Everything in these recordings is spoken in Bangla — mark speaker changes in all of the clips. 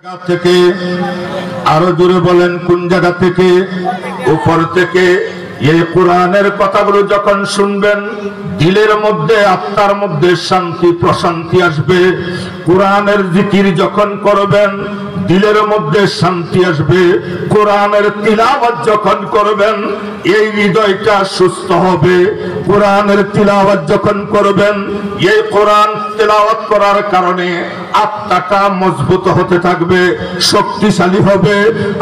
Speaker 1: থেকে আরো জোরে বলেন কোন জায়গা থেকে? উপর থেকে। এই কোরআনের কথাগুলো যখন শুনবেন দিলের মধ্যে আত্মার মধ্যে শান্তি প্রশান্তি আসবে। কোরআনের জিকির যখন করবেন দিলের মধ্যে শান্তি আসবে। কোরআনের তিলাওয়াত যখন করবেন এই হৃদয়টা সুস্থ হবে। কোরআনের তিলাওয়াত যখন করবেন এই কোরআন তিলাওয়াত করার কারণে আত্মাটা মজবুত হতে থাকবে, শক্তিশালী হবে।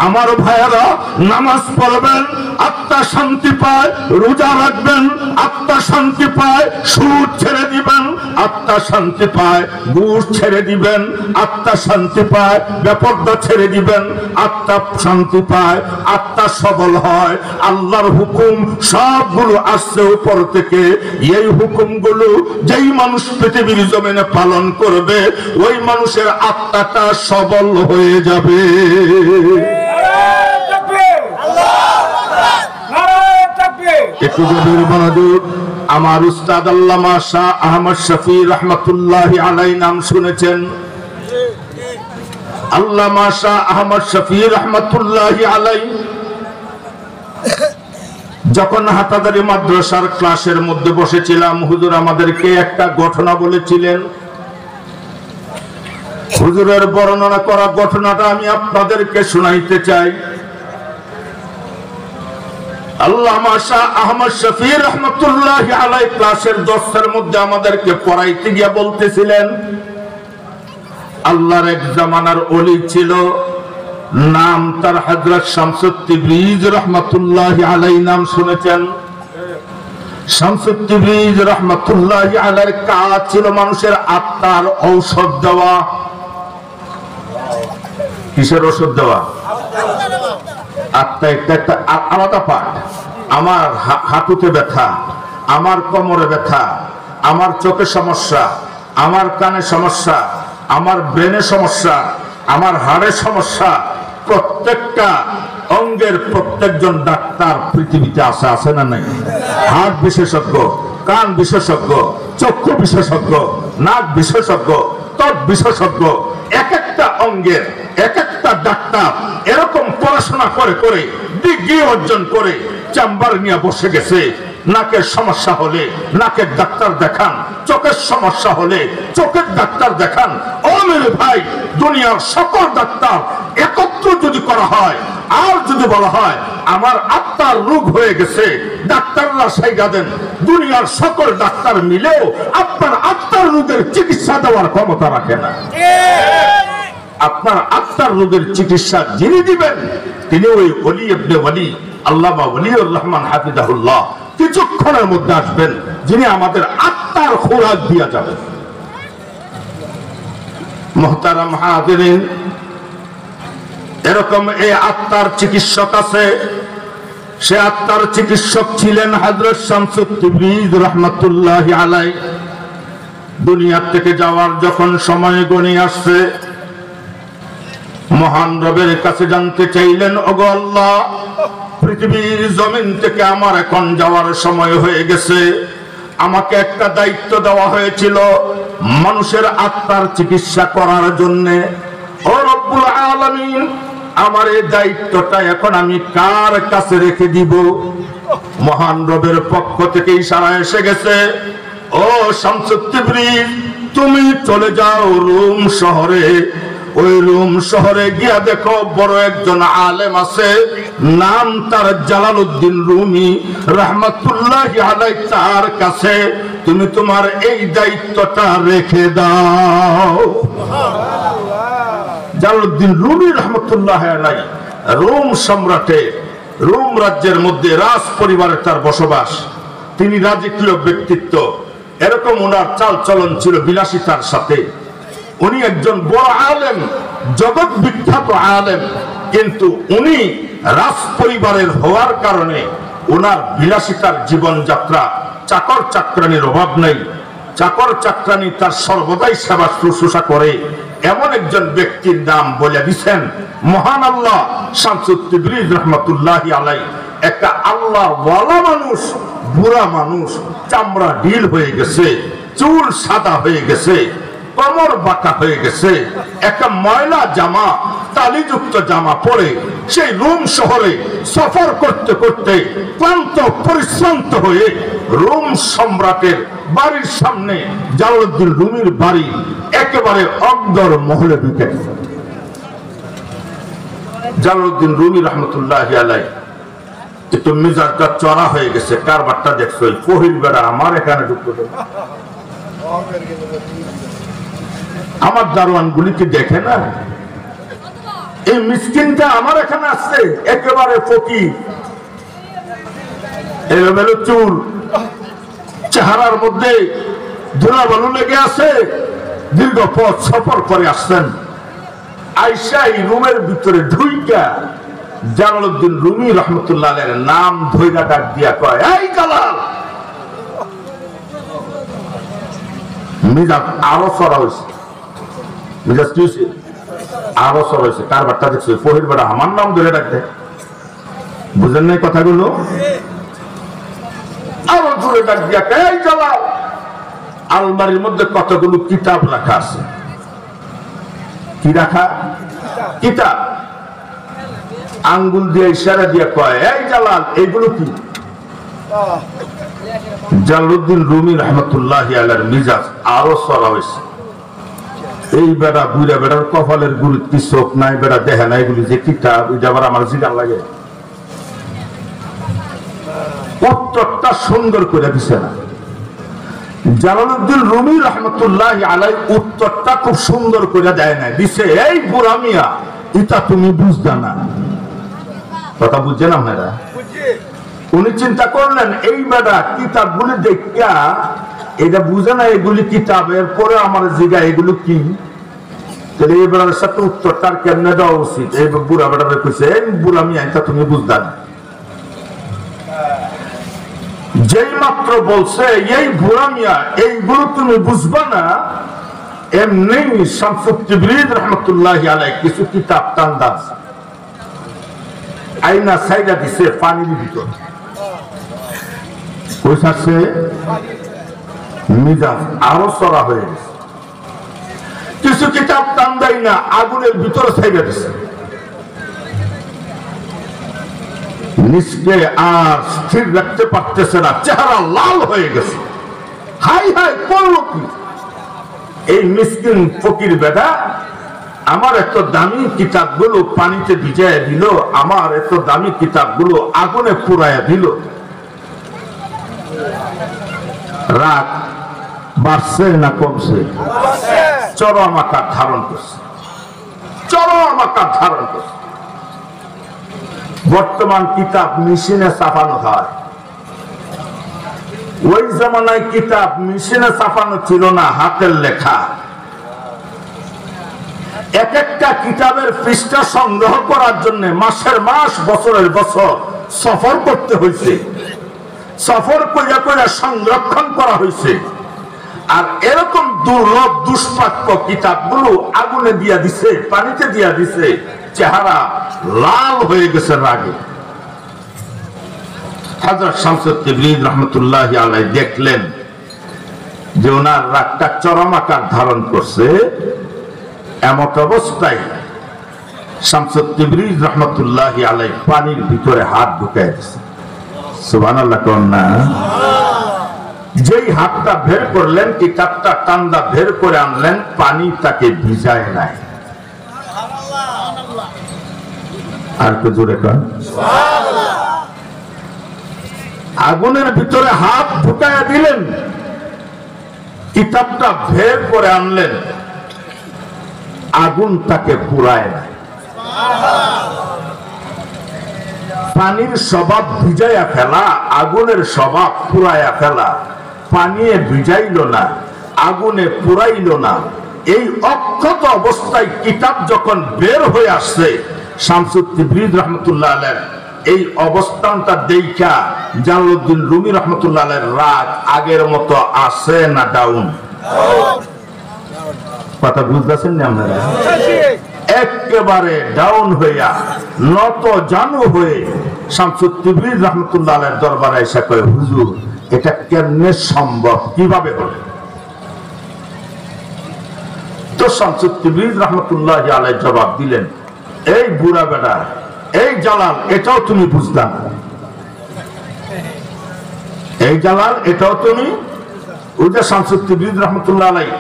Speaker 1: আমার ভাইয়েরা নামাজ পড়বেন আত্মা শান্তি পায়, রোজা রাখবেন আত্মা শান্তি পায়, সুদ ছেড়ে দিবেন আত্মা শান্তি পায়, ঘুষ ছেড়ে দিবেন আত্মা শান্তি পায়, বেপরদা ছেড়ে দিবেন আত্মা শান্তি পায়, আত্মা সবল হয়। আল্লাহর হুকুম সবগুলো আসছে উপর থেকে। এই হুকুমগুলো যেই মানুষ পৃথিবীর জমিনে পালন করবে ওই মানুষের আত্মাটা সবল হয়ে যাবে। একটু গভীর মনোযোগ। আমার উস্তাদ আল্লামা শাহ আহমদ শফি রহমতুল্লাহি আলাইহি নাম শুনেছেন? আল্লামা শাহ আহমদ শফি রহমতুল্লাহি আলাইহি যখন হাটাদারি মাদ্রাসার ক্লাসের মধ্যে বসেছিলাম হুজুর আমাদেরকে একটা ঘটনা বলেছিলেন। হুজুরের বর্ণনা করা ঘটনাটা আমি আপনাদেরকে শোনাইতে চাই। আল্লামা শাহ আহমদ শফি রহমতুল্লাহি আলাইহি ক্লাসের দর্শের মধ্যে আমাদেরকে পড়াইতে গিয়ে বলতেছিলেন আল্লাহর এক জামানার ওলি ছিল, নাম তার হযরত শামসুত তিবরিজ রহমতুল্লাহি আলাইহি নাম শুনেছেন? শামসুত তিবরিজ রহমতুল্লাহি আলাইহির কাজ ছিল মানুষের আত্মার ঔষধ দেওয়া। কিসের ওষুধ দেওয়া? আত্মা একটা আলাদা পার্ট। আমার হাঁটুতে ব্যথা, আমার কোমরে ব্যথা, আমার চোখে সমস্যা, আমার কানে সমস্যা, আমার ব্রেনে সমস্যা, আমার হাড়ের সমস্যা, প্রত্যেকটা অঙ্গের প্রত্যেকজন ডাক্তার পৃথিবীতে আছে না নাই? হার্ট বিশেষজ্ঞ, কান বিশেষজ্ঞ, চক্ষু বিশেষজ্ঞ, নাক বিশেষজ্ঞ, ত্বক বিশেষজ্ঞ, এক একটা অঙ্গের এক একটা ডাক্তার এরকম পড়াশোনা করে করে ডিগ্রি অর্জন করে চেম্বার নিয়ে বসে গেছে। নাকের সমস্যা হলে নাকের ডাক্তার দেখান, চোখের সমস্যা হলে চোখের ডাক্তার দেখান। ও মেরে ভাই, দুনিয়ার সকল ডাক্তার একত্র যদি করা হয় আর যদি বলা হয় আমার আত্মার রোগ হয়ে গেছে, ডাক্তাররা সাইগা দেন, দুনিয়ার সকল ডাক্তার মিলেও আপনার আত্মার রোগের চিকিৎসা দেওয়ার ক্ষমতা রাখে না। আপনার আত্মার রোগের চিকিৎসা যিনি দিবেন তিনি ওই ওলি ইবনে ওলি আল্লামা ওলিউর রহমান হাফিজাহুল্লাহ কিছুক্ষণের মধ্যে আসবেন, যিনি আমাদের আত্মার খোরাক দিয়া যাবেন। মুহতারাম হাজিরিন, এরকম এই আত্মার চিকিৎসক আছে। সে আত্মার চিকিৎসক ছিলেন হযরত শামসুত তিবরিজ রহমাতুল্লাহি আলাইহি। দুনিয়া থেকে যাওয়ার যখন সময় গণিয়ে আসছে মহান রবের কাছে জানতে চাইলেন, ওগো আল্লাহ, পৃথিবীর জমিন থেকে আমার এখন যাওয়ার সময় হয়ে গেছে। আমাকে একটা দায়িত্ব দেওয়া হয়েছিল মানুষের আত্মার চিকিৎসা করার জন্য। ও রব্বুল আলামিন, আমার এই দায়িত্বটা এখন আমি কার কাছে রেখে দিব? মহান রবের পক্ষ থেকে ইশারা এসে গেছে, ও শামসুত তিবরিজ, তুমি চলে যাও রোম শহরে। ওই রোম শহরে গিয়া দেখো বড় একজন আলেম আছে, নাম তার জালালউদ্দিন রুমি রহমাতুল্লাহি আলাইহি। তার কাছে তুমি তোমার এই দায়িত্বটা রেখে দাও। জালালউদ্দিন রুমি রহমাতুল্লাহি আলাইহি রোম সম্রাটে, রোম রাজ্যের মধ্যে রাজ পরিবারের তার বসবাস। তিনি রাজকীয় ব্যক্তিত্ব, এরকম ওনার চাল চলন ছিল বিলাসিতার সাথে। উনি একজন বড় আলেম, জগৎ বিখ্যাত আলেম, কিন্তু উনি রাজ পরিবারের হওয়ার কারণে ওনার বিলাসিতার জীবনযাত্রা, চাকর চাকরানির অভাব নেই। চাকর চাকরানি তার সর্বদাই সেবা শুশ্রূষা করে। এমন একজন ব্যক্তির নাম বলে দিচ্ছেন মহান আল্লাহ শামসুত তিবরিজ রহমাতুল্লাহি আলাইহি। একটা আল্লাহ ওয়ালা মানুষ, বুড়া মানুষ, চামড়া ঢিল হয়ে গেছে, চুল সাদা হয়ে গেছে, কমর বাঁকা হয়ে গেছে, একটা ময়লা জামা, তালিযুক্ত জামা পরে সেই রোম শহরে সফর করতে করতে ক্লান্ত পরিশ্রান্ত হয়ে রোম সম্রাটের বাড়ির সামনে জালালউদ্দিন রুমির বাড়ি একেবারে অগ্দর মহলে ঢুকে গেছে। জালালউদ্দিন রুমি রহমতুল্লাহি আলাইহি একটু মেজাজটা চড়া হয়ে গেছে। কারবারটা দেখছো, ফহির বেড়া আমার এখানে ঢুকতে দেবে, আমার দারোয়ান গুলিকে দেখে না, এই মিসকিনটা আমার এখানে আসছে, একেবারে ফকির, এলোমেলো চুল, চেহারার মধ্যে ধুলাবালু লেগে আছে, দীর্ঘ পথ সফর করে আসছেন। আইসা এই রুমের ভিতরে ঢুইকা জালালউদ্দিন রুমি রহমতুল্লাহ আলাইহির নাম ধইরা ডাক দিয়া কয়, এই জালাল। মিজাজ আরো সরা হয়েছে, মিজাজ কি হয়েছে, আরো সরা হয়েছে। কারবারটা দেখছে, ফহির বেড়া আমার নাম ধরে ডাক দেয়, বুঝেন নাই কথাগুলো? আরো জোরে ডাক দিয়া কয়, এই জালাল। আলমারির মধ্যে কতগুলো কিতাব রাখা আছে। কি রাখা? কিতাব। আঙ্গুল দিয়ে ইশারা দিয়ে কয়, এই জালাল, এইগুলো কি? জালালউদ্দিন রুমি রহমতুল্লাহি আলাইহির মিজাজ আরো চড়া হয়েছে। এই বেড়া বুড়া বেড়ার কপালের গুরুত কি চোখ নাই, বেড়া দেখে না এগুলি যে কিতাব, এটা আবার আমার জিগান লাগে। উত্তরটা সুন্দর করে দিছে না জালালউদ্দিন রুমি রহমতুল্লাহি আলাইহি, উত্তরটা খুব সুন্দর করে দেয় না, দিছে, এই বুড়া মিয়া, এটা তুমি বুঝতা না। কথা বুঝছেন আপনারা? উনি চিন্তা করলেন এই বেটা কিতাবগুলি দেখা এটা বুঝে না এগুলি কিতাব, এরপরে আমার জিগা এগুলো কি, তাহলে এই বেটার সাথে উত্তরটা কেমনে দেওয়া উচিত। এই বুড়া বেটারে কইছে, এই বুড়া মিয়া, এটা তুমি বুঝতা না। যেই মাত্র বলছে এই বুড়া মিয়া এইগুলো তুমি বুঝবা না, এমনি শামসুত তিবরিজ রহমতুল্লাহি আলাইহি কিছু কিতাব টান্দাজ আইনা সাইডা দিছে পানির ভিতর, কইসাছে মিজাজ আরো চড়া হয়ে গেছে। কিছু কিতাব টান্দাই না, আগুনের ভিতরে সাইডা দিছে। নিজকে আর স্থির রাখতে পারতেছে না, চেহারা লাল হয়ে গেছে। হাই হাই করলো কি এই মিসকিন ফকির বেটা, আমার এত দামি কিতাবগুলো পানিতে ভিজাইয়া দিল, আমার এত দামি কিতাবগুলো আগুনে পুরাইয়া দিল। রাগ বাড়ছে না কমছে? চরম আকার ধারণ করছে, চরম আকার ধারণ করছে। বর্তমান কিতাব মেশিনে ছাপানো হয়, ওই জামানায় কিতাব মেশিনে ছাপানো ছিল না, হাতের লেখা। এক একটা কিতাবের পৃষ্ঠা সংগ্রহ করার জন্য মাসের মাস বছরের বছর সফর করতে হয়েছে, সফর কইরা কইরা সংরক্ষণ করা হয়েছে। আর এরকম দুর্লভ দুষ্প্রাপ্য কিতাবগুলো আগুনে দিয়া দিছে, পানিতে দিয়া দিছে, চেহারা লাল হয়ে গেছে রাগে। হযরত শামসুত তিবরিজ রহমতুল্লাহি আলাইহি দেখলেন যে ওনার রাগটা চরম আকার ধারণ করছে। এমত অবস্থায় শামসুত তিবরিজ রহমতুল্লাহি আলাইহি পানির ভিতরে হাত ঢুকায় দিছে। সুবহানাল্লাহ কোন না? যেই হাতটা বের করলেন, কিতাবটা টান্দা বের করে আনলেন, পানি তাকে ভিজায় নাই। আর তো জোরে কর। আগুনের ভিতরে হাত ঢুকায়া দিলেন, কিতাবটা বের করে আনলেন, আগুন তাকে পুরায় নাই। পানির স্বভাব ভিজাইয়া ফেলা, আগুনের স্বভাব পুরাইয়া ফেলা। পানিয়ে ভিজাইল না, আগুনে পুরাইল না। এই অক্ষত অবস্থায় কিতাব যখন বের হয়ে আসছে, শামসুত তিবরিজ রহমতুল্লাহ আলাইহি এই অবস্থানটা দেখা জালালউদ্দিন রুমি রহমতুল্লাহ আলাইহির রাগ আগের মতো আছে না ডাউন? কথা বুঝতেছেন না আপনারা? একেবারে ডাউন হইয়া নত জানু হয়ে শামসুত তিবরিজ রহমতুল্লাহ আলাইহির দরবারে এসে কয়, হুজুর এটা কেমনে সম্ভব, কিভাবে হলো? তো শামসুত তিবরিজ রাহমাতুল্লাহি আলাইহি জবাব দিলেন, এই বুড়া বেটা, এই জালাল, এটাও তুমি বুঝলা না? এই জালাল, এটাও তুমি? ওই যে শামসুত তিবরিজ রাহমাতুল্লাহি আলাইহি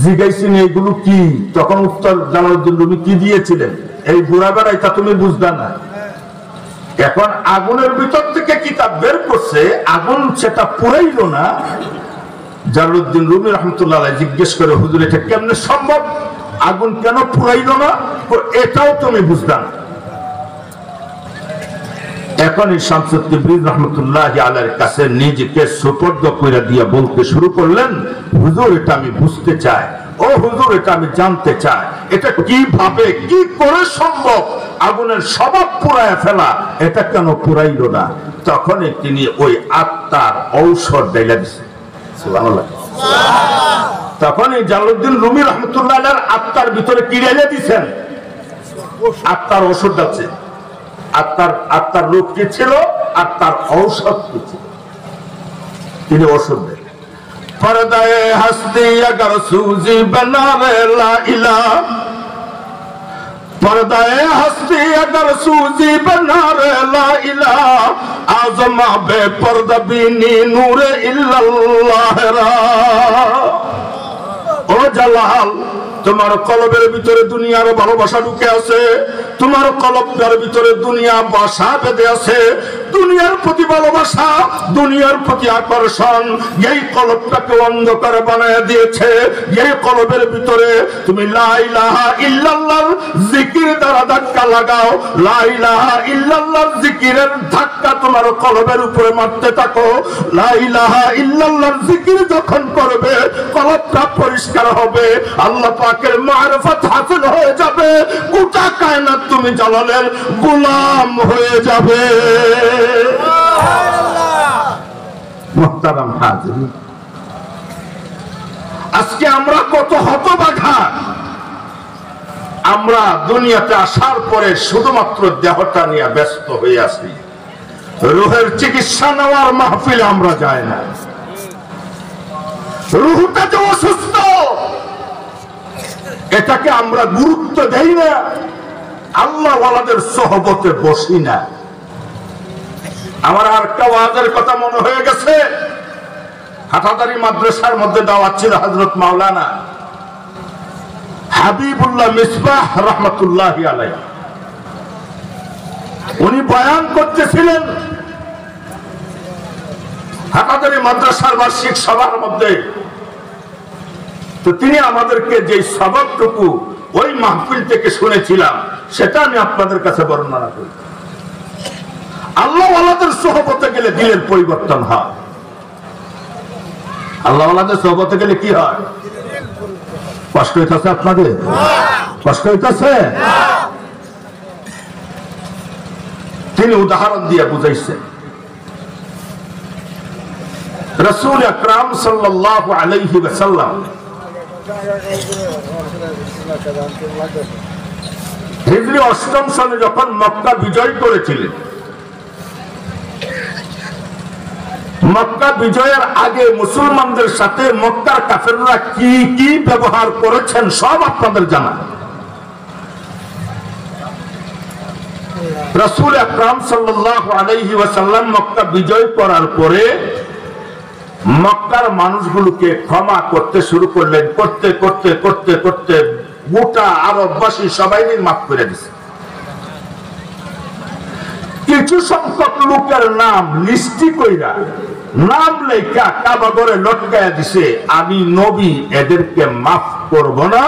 Speaker 1: জিজ্ঞাসেন এগুলো কি, তখন উত্তর জালালউদ্দিন রুমি কি দিয়েছিলেন, এই বুড়া বেটা, এটা তুমি বুঝলা না? এখন আগুনের ভিতর থেকে কিতাব বের করছে, আগুন সেটা পুরাইল না। জালালউদ্দিন রুমি রাহমাতুল্লাহ আলাইহি জিজ্ঞেস করে, হুজুর এটা কেমনে সম্ভব, আগুন কেন পুরাইল না? এটাও তুমি বুঝলা না। এখন এই শামসুত তিবরিজ রাহমাতুল্লাহি আলাইহির কাছে নিজেকে সুপর্দ করে দিয়ে বলতে শুরু করলেন, হুজুর এটা আমি বুঝতে চাই, ও হুজুর এটা আমি জানতে চাই, এটা কিভাবে কি করে সম্ভব আগুনের স্বভাব পুরায় ফেলা, এটা কেন পুরাইল না? তখনই তিনি ওই আত্মার ঔষধ ডাইলা দিচ্ছেন। সুবহানাল্লাহ। তখনই জালালউদ্দিন রুমি রাহমাতুল্লাহ আলাইহির আত্মার ভিতরে কি ডাইলা দিচ্ছেন? আত্মার ঔষধ আছে। আত্মার রূপ কি ছিল, আত্মার ঔষধ কি ছিল, তিনি ঔষধ দেন। পর্দায়ে হস্তি अगर सूजी बना रे ला इलाह, पर्दाए हस्ती अगर सूजी बना रे ला इलाह, आज़मा बेपर्दा बीनी नूरे इल्लल्लाह रा। ओ जलाल, তোমার কলবের ভিতরে দুনিয়ার ভালোবাসা ঢুকে আছে, তোমার কলবটার ভিতরে দুনিয়া বাসা বেঁধে আছে, দুনিয়ার প্রতি ভালোবাসা, দুনিয়ার প্রতি আকর্ষণ এই কলবটাকে অন্ধকার বানায় দিয়েছে। এই কলবের ভিতরে তুমি লা ইলাহা ইল্লাল্লাহর জিকির দ্বারা ধাক্কা লাগাও, লা ইলাহা ইল্লাল্লাহর জিকিরের ধাক্কা তোমার কলবের উপরে মারতে থাকো। লা ইলাহা ইল্লাল্লাহর জিকির যখন করবে কলবটা পরিষ্কার হবে, আল্লাহ পাকের মারফত হাসিল হয়ে যাবে, গোটা কায়নাত তুমি জালালের গোলাম হয়ে যাবে। মুহতারাম হাজিরিন, আজকে আমরা কত হতভাগা। আমরা দুনিয়াতে আসার পরে শুধুমাত্র দেহটা নিয়ে ব্যস্ত হয়ে আছি, রুহের চিকিৎসা নেওয়ার মাহফিলে আমরা যাই না। রুহটা যে অসুস্থ এটাকে আমরা গুরুত্ব দেই না, আল্লাহ ওয়ালাদের সোহবতে বসি না। আমার আর একটা ওয়াজের কথা মনে হয়ে গেছে, হাটাদারি মাদ্রাসার মধ্যে দাওয়াত ছিল হযরত মাওলানা হাবিবুল্লাহ মিসবাহ রাহমাতুল্লাহি আলাইহি। উনি বয়ান করতেছিলেন হাটাদারি মাদ্রাসার বার্ষিক সভার মধ্যে। তো তিনি আমাদেরকে যে সবকটুকু ওই মাহফিল থেকে শুনেছিলাম সেটা আমি আপনাদের কাছে বর্ণনা করি। আল্লাহ ওয়ালাদের সোহবতে গেলে দিলের পরিবর্তন হয়। আল্লাহ ওয়ালাদের সোহবতে গেলে কি হয়? কষ্ট হইতেছে আপনাদের? কষ্ট হইতেছে? তিনি উদাহরণ দিয়ে বুঝাইছেন। রাসূল আকরাম সাল্লাল্লাহু আলাইহি ওয়াসাল্লাম হিজরি ৮ম সনে যখন মক্কা বিজয় করেছিলেন, মক্কা বিজয়ের আগে মুসলমানদের সাথে মক্কার কাফেররা কি কি ব্যবহার করেছেন সব আপনাদের জানা। রাসূল আকরাম সাল্লাল্লাহু আলাইহি ওয়াসাল্লাম মক্কা বিজয় করার পরে মক্কার মানুষগুলোকে ক্ষমা করতে শুরু করলেন। করতে করতে করতে করতে গোটা আরববাসী সবাই মাফ করে দিছে। কিছু সংখ্যক লোকের নাম লিস্টি কইরা নাম লেখা কাবা ঘরে লটকায়া দিছে, আমি নবী এদেরকে মাফ করব না।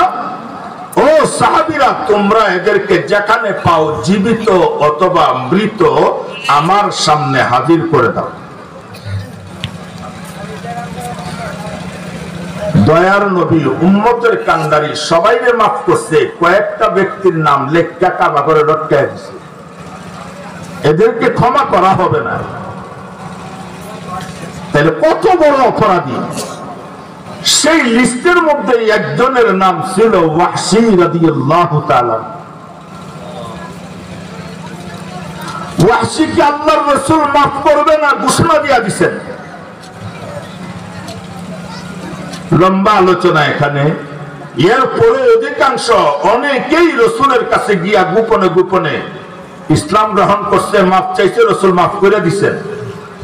Speaker 1: ও সাহাবীরা, তোমরা এদেরকে যেখানে পাও জীবিত অথবা মৃত আমার সামনে হাজির করে দাও। দয়ার নবী উম্মতের কান্ডারি সবাইকে মাফ করছে, কয়েকটা ব্যক্তির নাম লেখা কাবা ঘরে লটকায়া দিছে, এদেরকে ক্ষমা করা হবে না। তাহলে কত বড় অপরাধী। সেই লিস্টের মধ্যে একজনের নাম ছিল ওয়াহশী রাদিয়াল্লাহু তাআলা। ওয়াহশীকে আল্লাহর রাসূল মাফ করবে না ঘোষণা দিয়ে দিয়েছেন। লম্বা আলোচনা এখানে এরপরে অধিকাংশ অনেকেই রসুলের কাছে গিয়া গোপনে গোপনে ইসলাম গ্রহণ করছে, মাফ চাইছে, রসুল মাফ করে দিচ্ছেন।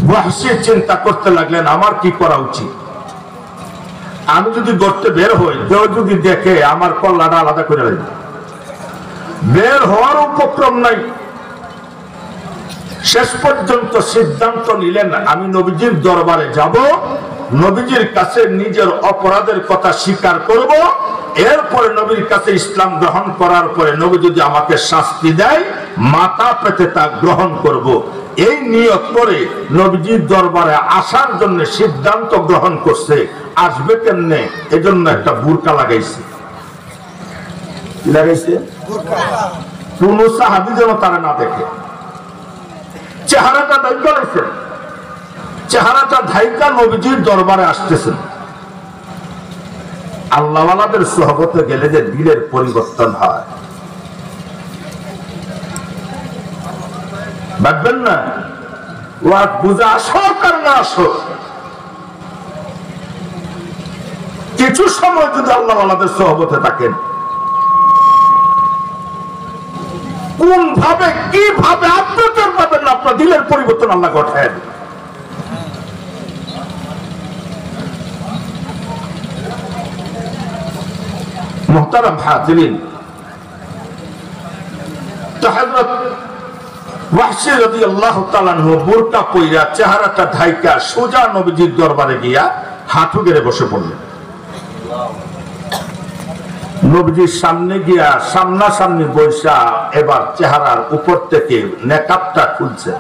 Speaker 1: ওয়াহশী চিন্তা করতে লাগলেন আমার কি করা উচিত, আমি যদি গর্তে বের হই কেউ যদি দেখে আমার কল্লাটা আলাদা করে লাগবে। বের হওয়ার উপক্রম নাই। শেষ পর্যন্ত সিদ্ধান্ত নিলেন আমি নবীজির দরবারে যাব, নবীজির কাছে নিজের অপরাধের কথা স্বীকার করব, এরপরে নবীর কাছে ইসলাম গ্রহণ করার পরে নবী যদি আমাকে শাস্তি দেয় মাথা পেতে তা গ্রহণ করব। এই নিয়ত করে নবীজির দরবারে আসার জন্য সিদ্ধান্ত গ্রহণ করছে। আসবে কেমনে, এজন্য একটা বুরকা লাগাইছে। কোন সাহাবী যেন তারা না দেখে। চেহারাটা ঢাইকা রাখছেন, চেহারাটা ঢাইকা নবীজির দরবারে আসতেছেন। আল্লাহওয়ালাদের সোহবতে গেলে যে দিলের পরিবর্তন হয়, ভাববেন না ও আর বুঝা আসো আর না আসো, কিছু সময় যদি আল্লাহওয়ালাদের সোহবতে থাকেন কোন ভাবে কিভাবে আপনি টের পাবেন না আপনার দিলের পরিবর্তন আল্লাহ ঘটায়। মুহতারাম হাজিরিন, তো হযরত ওয়াহশী রাদিয়াল্লাহু তাআলা আনহু বুরকা পইরা চেহারাটা ঢাইকা সোজা নবীজির দরবারে গিয়া হাঁটু গেড়ে বসে পড়লেন। নবীজির সামনে গিয়া সামনাসামনি বৈশা এবার চেহারার উপর থেকে নেকাবটা খুলছে।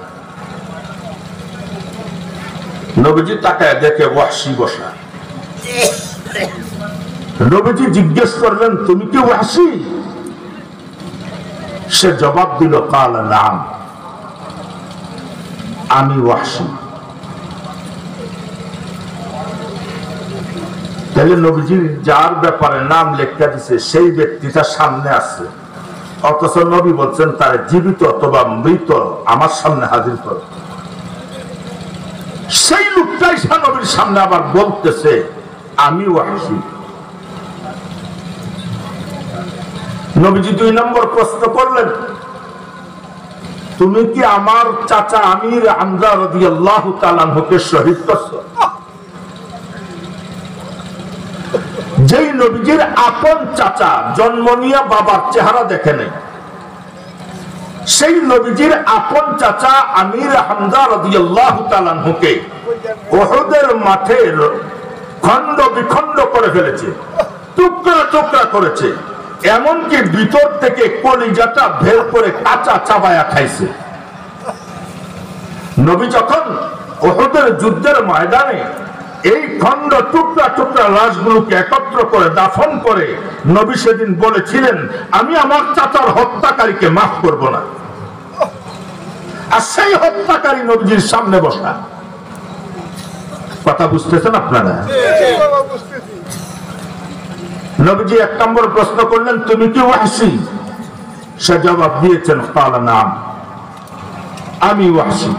Speaker 1: নবীজি তাকায় দেখে ওয়াহশী বসা। নবীজি জিজ্ঞেস করলেন তুমি কি ওয়াহশী? সে জবাব দিল কাল নাম, আমি ওয়াহশী। তাহলে নবীজি যার ব্যাপারে নাম লেখা দিছে সেই ব্যক্তিটা সামনে আছে, অথচ নবী বলছেন তার জীবিত অথবা মৃত আমার সামনে হাজির করো। সেই লোকটাই নবীর সামনে আবার বলতেছে আমি ওয়াহশী। নবীজি 2 নম্বর প্রশ্ন করলেন তুমি কি আমার চাচা আমির হামজা রাদিয়াল্লাহু তাআলা আনহুকে শহীদ করছো? যেই নবীজির আপন চাচা জন্ম নিয়ে বাবার চেহারা দেখে নাই, সেই নবীজির আপন চাচা আমির হামজা রাদিয়াল্লাহু তাআলা আনহুকে উহুদের মাঠে খণ্ড বিখণ্ড করে ফেলেছে, টুকরা টুকরা করেছে, এমনকি ভিতর থেকে কলিজাটা বের করে কাঁচা চাবায়া খাইছে। নবী যখন উহুদের যুদ্ধের ময়দানে এই খণ্ড টুকরা টুকরা লাশগুলোকে একত্র করে দাফন করে নবী সেদিন বলেছিলেন আমি আমার চাচার হত্যাকারীকে মাফ করব না। আর সেই হত্যাকারী নবীজির সামনে বসা। কথা বুঝতেছেন আপনারা? নবীজি 1 নম্বর প্রশ্ন করলেন তুমি কি ওয়াহশী? সে জবাব দিয়েছেন কাল নাম, আমি ওয়াহশী।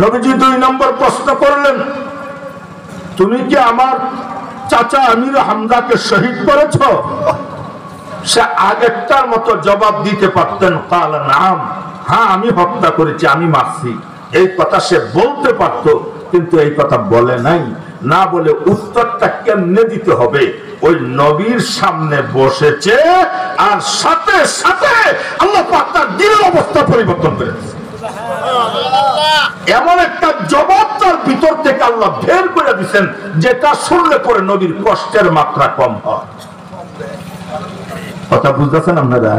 Speaker 1: নবীজি 2 নম্বর প্রশ্ন করলেন তুমি কি আমার চাচা আমির হামজাকে শহীদ করেছ? সে আগেরটার মতো জবাব দিতে পারতেন কাল নাম, হ্যাঁ আমি হত্যা করেছি, আমি মারছি, এই কথা সে বলতে পারত, কিন্তু এই কথা বলে নাই। না বলে উত্তরটা কেমনে দিতে হবে, ওই নবীর সামনে বসেছে আর সাথে সাথে আল্লাহ পাক তার দিলের অবস্থা পরিবর্তন করেছে। এমন একটা জবাব তার ভিতর থেকে আল্লাহ বের করে দিচ্ছেন যেটা শুনলে পরে নবীর কষ্টের মাত্রা কম হয়। কথা বুঝতেছেন আপনারা?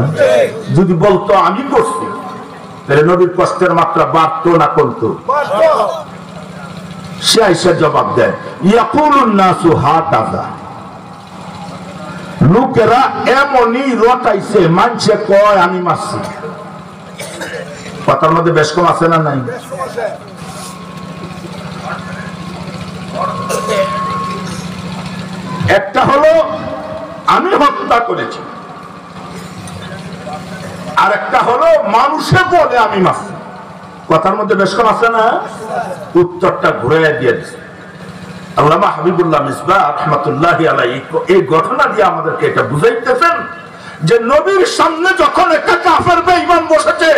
Speaker 1: যদি বলতো আমি করছি তাহলে নবীর কষ্টের মাত্রা বাড়তো না কমতো? সে আইসা জবাব দেয় ইয়াকুলুন নাসু হাকাযা, লোকেরা এমনই রটাইছে, মানুষে কয় আমি মারছি। কথার মধ্যে বেশ কম আছে না নাই? একটা হলো আমি হত্যা করেছি, আর একটা হলো মানুষে বলে আমি মারছি। কথার মধ্যে বেশ কম আছে না? উত্তরটা ঘুরে দিয়ে দিচ্ছে। আল্লামা হাবিবুল্লাহ মিসবাহ রাহমাতুল্লাহি আলাইহি এই ঘটনা দিয়ে আমাদেরকে এটা বুঝাইতেছেন যে নবীর সামনে যখন একটা কাফের বেঈমান বসেছে,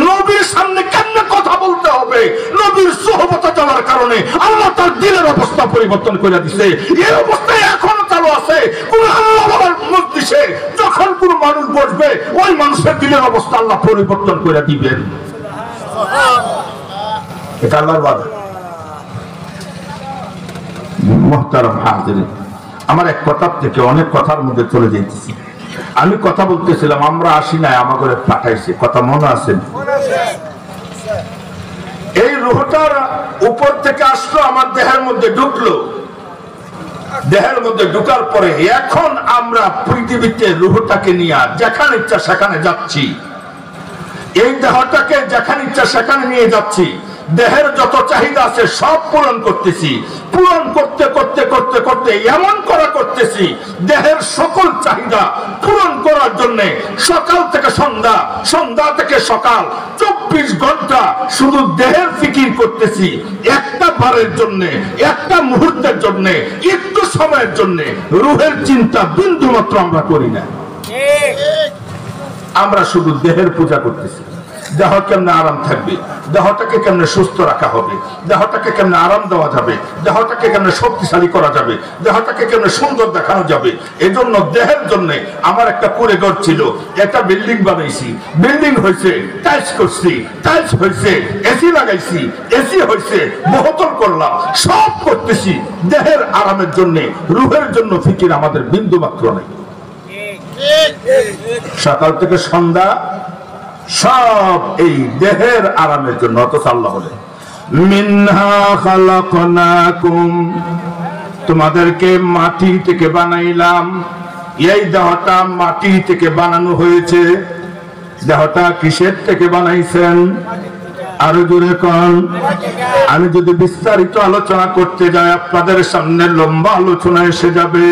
Speaker 1: নবীর সামনে কেমনে কথা বলতে হবে, নবীর সুহবতে যাওয়ার কারণে আল্লাহ তার দিলের অবস্থা পরিবর্তন করে দিয়েছে। এই অবস্থায় এখনো চালু আছে। কোন আল্লাহর মজলিসে যখন কোন মানুষ বসবে, ওই মানুষের দিলের অবস্থা আল্লাহ পরিবর্তন করে দিবেন। এটা আল্লাহর ওয়াদা। মুহতারাম হাজিরিন, আমার এক কথা থেকে অনেক কথার মধ্যে চলে যাইতেছি। আমি কথা বলতেছিলাম, আমরা আসি নাই, আমাকে পাঠাইছে, কথা মনে আছে? এই রুহটার উপর থেকে আসলো, আমার দেহের মধ্যে ঢুকলো। দেহের মধ্যে ঢুকার পরে এখন আমরা পৃথিবীতে রুহটাকে নিয়ে যেখানে ইচ্ছা সেখানে যাচ্ছি। এই দেহটাকে যেখানে ইচ্ছা সেখানে নিয়ে যাচ্ছি। দেহের যত চাহিদা আছে সব পূরণ করতেছি। পূরণ করতে করতে করতে করতে এমন করা করতেছি, দেহের সকল চাহিদা পূরণ করার জন্য সকাল থেকে সন্ধ্যা, সন্ধ্যা থেকে সকাল 24 ঘন্টা শুধু দেহের ফিকির করতেছি। একটা বারের জন্য, একটা মুহূর্তের জন্য, একটু সময়ের জন্য রুহের চিন্তা বিন্দু মাত্র আমরা করি না। আমরা শুধু দেহের পূজা করতেছি। দেহ কেমনে আরাম থাকবে, দেহটাকে কেমনে সুস্থ রাখা হবে, দেহটাকে কেমনে আরাম দেওয়া যাবে, দেহটাকে কেমনে শক্তিশালী করা যাবে, দেহটাকে কেমনে সুন্দর দেখানো যাবে। এই জন্য দেহের জন্য আমার একটা কুড়ে ঘর ছিল, একটা বিল্ডিং বানাইছি, বিল্ডিং হয়েছে, টাইলস করছি, টাইলস হয়েছে, এসি লাগাইছি, এসি হয়েছে, বহুতল করলাম, সব করতেছি দেহের আরামের জন্য। রুহের জন্য ফিকির আমাদের বিন্দু মাত্র নেই। সকাল থেকে সন্ধ্যা সব এই দেহের আরামের জন্য। অথচ আল্লাহ বলে মিনহা খালাকনাকুম, তোমাদেরকে মাটি থেকে বানাইলাম। এই দেহটা মাটি থেকে বানানো হয়েছে। দেহটা কিসের থেকে বানাইছেন? আরো জোরে কোন। আমি যদি বিস্তারিত আলোচনা করতে যাই আপনাদের সামনে লম্বা আলোচনা এসে যাবে।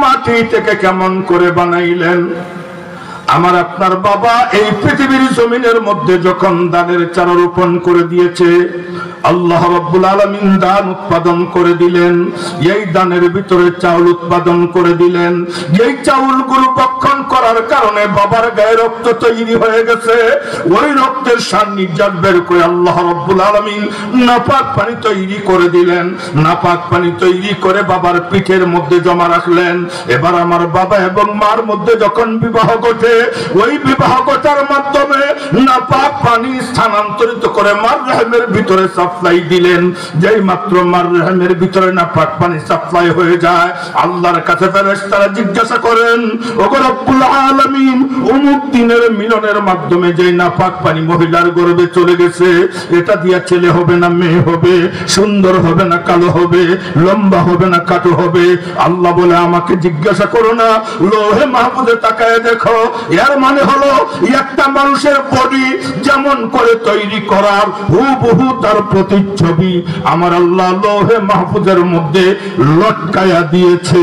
Speaker 1: মাটি থেকে কেমন করে বানাইলেন? আমার আপনার বাবা এই পৃথিবীর জমিনের মধ্যে যখন দানের চারা রোপণ করে দিয়েছে, আল্লাহ রাব্বুল আলামিন দান উৎপাদন করে দিলেন। এই দানের ভিতরে চাউল উৎপাদন করে দিলেন। এই চাউলগুলো ভক্ষণ করার কারণে বাবার গায়ে রক্ত তৈরি হয়ে গেছে। ওই রক্তের সান্নিধ্য বের করে আল্লাহ রাব্বুল আলামিন নাপাক পানি তৈরি করে দিলেন। নাপাক পানি তৈরি করে বাবার পিঠের মধ্যে জমা রাখলেন। এবার আমার বাবা এবং মার মধ্যে যখন বিবাহ ঘটে, ওই বিবাহ ঘটার মাধ্যমে নাপাক পানি স্থানান্তরিত করে মার রহমের ভিতরে সাপ্লাই দিলেন। যেই মাত্র মার রহমের ভিতরে নাপাক পানি সাপ্লাই হয়ে যায়, আল্লাহর কাছে ফেরেশতারা জিজ্ঞাসা করেন, ওগো রব্বুল আলামিন, অমুক দিনের মিলনের মাধ্যমে যেই নাপাক পানি মহিলার গর্ভে চলে গেছে, এটা দিয়া ছেলে হবে না মেয়ে হবে, সুন্দর হবে না কালো হবে, লম্বা হবে না কাটো হবে? আল্লাহ বলে আমাকে জিজ্ঞাসা করো না, লোহে মাহফুজে তাকায় দেখো। এর মানে হলো একটা মানুষের বডি যেমন করে তৈরি করার হুবহু তার প্রতিচ্ছবি আমার আল্লাহ লোহে মাহফুজের মধ্যে লটকায়া দিয়েছে।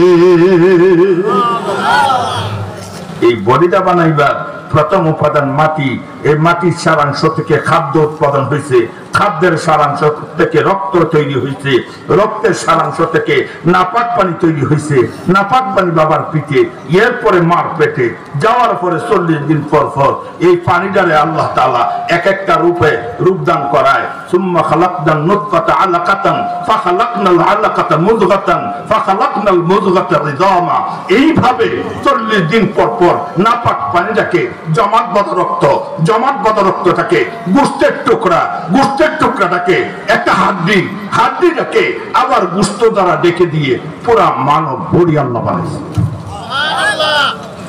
Speaker 1: এই বডিটা বানাইবার প্রথম উপাদান মাটি। এই মাটির সারাংশ থেকে খাদ্য উৎপাদন হয়েছে, খাদ্যের সারাংশ থেকে রক্ত তৈরি হয়েছে, রক্তের সারাংশ থেকে নাপাক পানি তৈরি হয়েছে, নাপাক পানি বাবার পিঠে, এরপরে মার পেটে যাওয়ার পরে 40 দিন পর পর এই পানিটারে আল্লাহ তাআলা এক একটা রূপে রূপদান করায়। সুম্মা খালাকনান নুতফাতা আলাকাতান ফাখালাকনাল আলাকাতা মুদগাতান ফাখালাকনাল মুদগাতা ইযামা। এইভাবে 40 দিন পর পর নাপাক পানিটাকে জমাটবদ্ধ রক্ত, জমাটবদ্ধ রক্তটাকে গোশতের টুকরা, গোশতের টুকরাটাকে একটা হাড্ডি, হাড্ডিটাকে আবার গোশত দ্বারা ডেকে দিয়ে পুরা মানব বডি আল্লাহ বানাইছেন।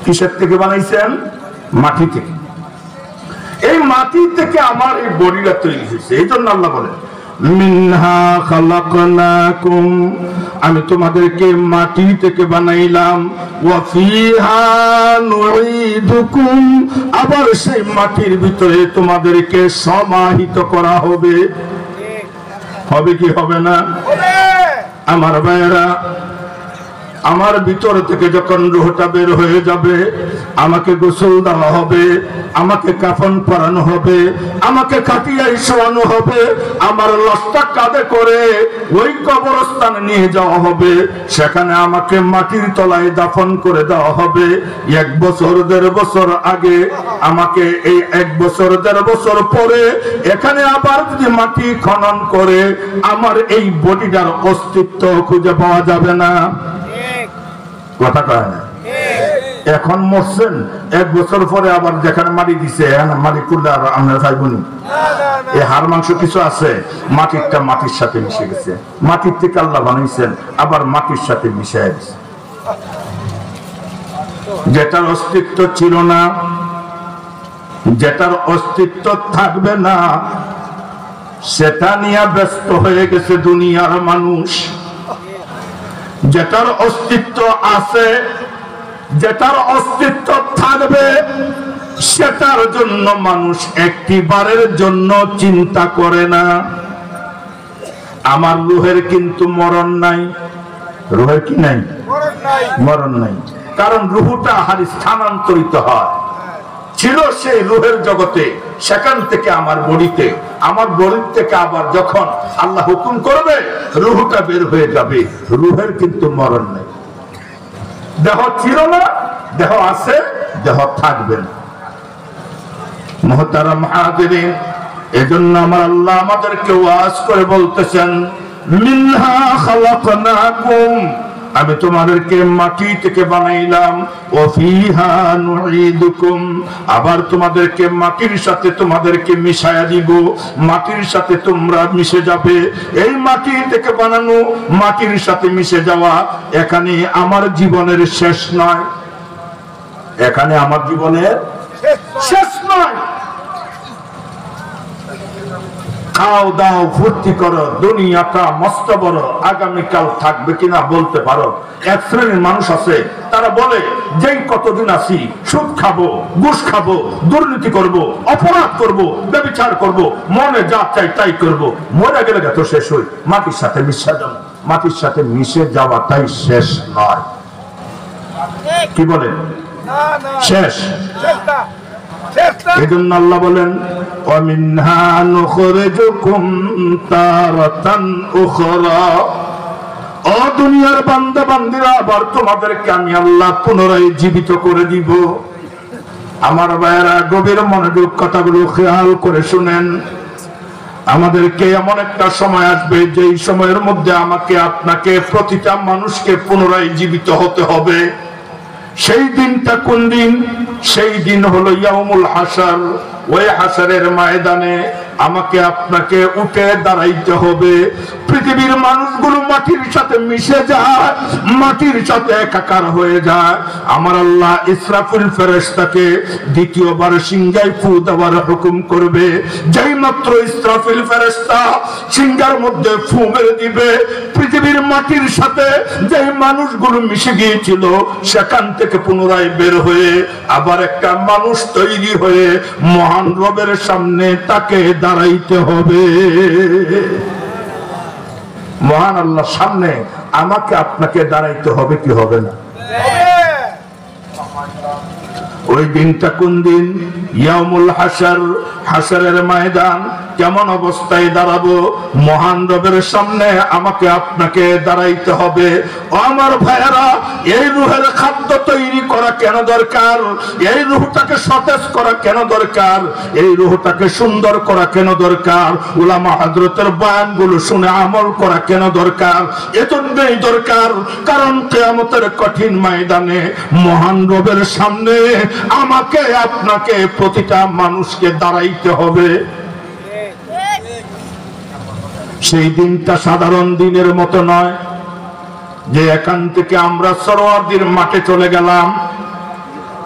Speaker 1: কিসের থেকে বানাইছেন? মাটি থেকে। এই মাটি থেকে আমার এই বডিটা তৈরি হয়েছে। এই জন্য আল্লাহ বলেন মিনহা খালাকনাকুম, আমি তোমাদেরকে মাটি থেকে বানাইলাম। ওয়া ফিহা নুঈদুকুম, আবার সেই মাটির ভিতরে তোমাদেরকে সমাহিত করা হবে। হবে কি হবে না? আমার ভাইয়েরা, আমার ভিতর থেকে যখন রূহটা বের হয়ে যাবে, আমাকে গোসল দেওয়া হবে, আমাকে কাফন পরানো হবে, আমাকে খাটিয়ায় শোয়ানো হবে, আমার লাশটা কাঁধে করে ওই কবরস্থানে নিয়ে যাওয়া হবে, সেখানে আমাকে মাটির তলায় দাফন করে দেওয়া হবে। 1 বছর 1.5 বছর আগে আমাকে এই 1 বছর 1.5 বছর পরে এখানে আবার যদি মাটি খনন করে আমার এই বডিটার অস্তিত্ব খুঁজে পাওয়া যাবে না। কথা কয় না? এখন মরছেন, 1 বছর পরে আবার যেখানে মাটি দিছে মাটি করলে আর আমরা চাইবনি। এই হাড় মাংস কিছু আছে, মাটিরটা মাটির সাথে মিশে গেছে, মাটির থেকে আল্লাহ বানাইছেন আবার মাটির সাথে মিশে গেছে। যেটার অস্তিত্ব ছিল না, যেটার অস্তিত্ব থাকবে না, সেটা নিয়ে ব্যস্ত হয়ে গেছে দুনিয়ার মানুষ। যেটার অস্তিত্ব আছে, যেটার অস্তিত্ব থাকবে, সেটার জন্য মানুষ একটিবারের জন্য চিন্তা করে না। আমার রূহের কিন্তু মরণ নাই। রূহের কি নাই? মরণ নাই। কারণ রূহটা হারি স্থানান্তরিত হয়। ছিল সেই রূহের জগতে, সেখান থেকে আমার বডিতে, আমার বডির থেকে আবার যখন আল্লাহ হুকুম করবে রূহটা বের হয়ে যাবে। রূহের কিন্তু মরণ নেই। দেহ ছিল না, দেহ আছে, দেহ থাকবে না। মুহতারাম হাজিরিন, এজন্য আমার আল্লাহ আমাদেরকে ওয়াজ করে বলতেছেন, মিনহা খালাকনাকুম, আমি তোমাদেরকে মাটি থেকে বানাইলাম, ওয়া ফিহা নুঈদুকুম, আবার তোমাদেরকে মাটির সাথে তোমাদেরকে মিশায়া দিব, মাটির সাথে তোমরা মিশে যাবে। এই মাটি থেকে বানানো, মাটির সাথে মিশে যাওয়া এখানে আমার জীবনের শেষ নয়। এখানে আমার জীবনের শেষ নয়। খাও দাও ফুর্তি করো, দুনিয়াটা মস্ত বড়, আগামীকাল থাকবে কিনা বলতে পারো। এক শ্রেণীর মানুষ আছে, তারা বলে যেই কতদিন আছি সুদ খাবো, ঘুষ খাবো, দুর্নীতি করব, অপরাধ করব, ব্যভিচার করব, মনে যা চাই তাই করব, মরে গেলে তো শেষ হই, মাটির সাথে মিশে যাবো। মাটির সাথে মিশে যাওয়াটাই শেষ নয়। কি বলে শেষ? এজন্য আল্লাহ বলেন, ওয়ামিনহা নুখরিজুকুম তারাতান উখরা, ও দুনিয়ার বান্দা বান্দীরা, আবার তোমাদেরকে আমি আল্লাহ পুনরায় জীবিত করে দিব। আমার ভাইয়েরা, গভীর মনোযোগ কথাগুলো খেয়াল করে শুনেন। আমাদেরকে এমন একটা সময় আসবে, যেই সময়ের মধ্যে আমাকে আপনাকে প্রতিটা মানুষকে পুনরায় জীবিত হতে হবে। সেই দিনটা কোন দিন? সেই দিন হলো ইয়াউমুল হাসার। ওই হাসারের ময়দানে আমাকে আপনাকে উঠে দাঁড়াইতে হবে। পৃথিবীর মানুষগুলো মাটির সাথে মিশে যায়, মাটির সাথে একাকার হয়ে যায়। আমার আল্লাহ ইসরাফিল ফেরেশতাকে দ্বিতীয়বার সিংহায় ফু দেওয়ার হুকুম করবে। যেই মাত্র ইসরাফিল ফেরেশতা সিংহার মধ্যে ফু মেরে দিবে, পৃথিবীর মাটির সাথে যেই মানুষগুলো মিশে গিয়েছিল সেখান থেকে পুনরায় বের হয়ে আবার একটা মানুষ তৈরি হয়ে মহান রবের সামনে তাকে দাঁড়াইতে হবে। মহান আল্লাহর সামনে আমাকে আপনাকে দাঁড়াইতে হবে কি হবে না? ওই দিনটা কোন দিন? ইয়াউমুল হাসার, হাসারের ময়দান। কেমন অবস্থায় দাঁড়াবো? মহান রবের সামনে আমাকে আপনাকে দাঁড়াইতে হবে। ও আমার ভাইয়েরা, এই রূহের খাদ্য তৈরি করা কেন দরকার? এই রূহটাকে সতেজ করা কেন দরকার? এই রূহটাকে সুন্দর করা কেন দরকার? উলামা হযরতের বয়ানগুলো শুনে আমল করা কেন দরকার? এজন্যই দরকার, কারণ কিয়ামতের কঠিন ময়দানে মহান রবের সামনে আমাকে আপনাকে প্রতিটা মানুষকে দাঁড়াইতে হবে। সেই দিনটা সাধারণ দিনের মতো নয় যে এখান থেকে আমরা সরোয়ারদের মাঠে চলে গেলাম,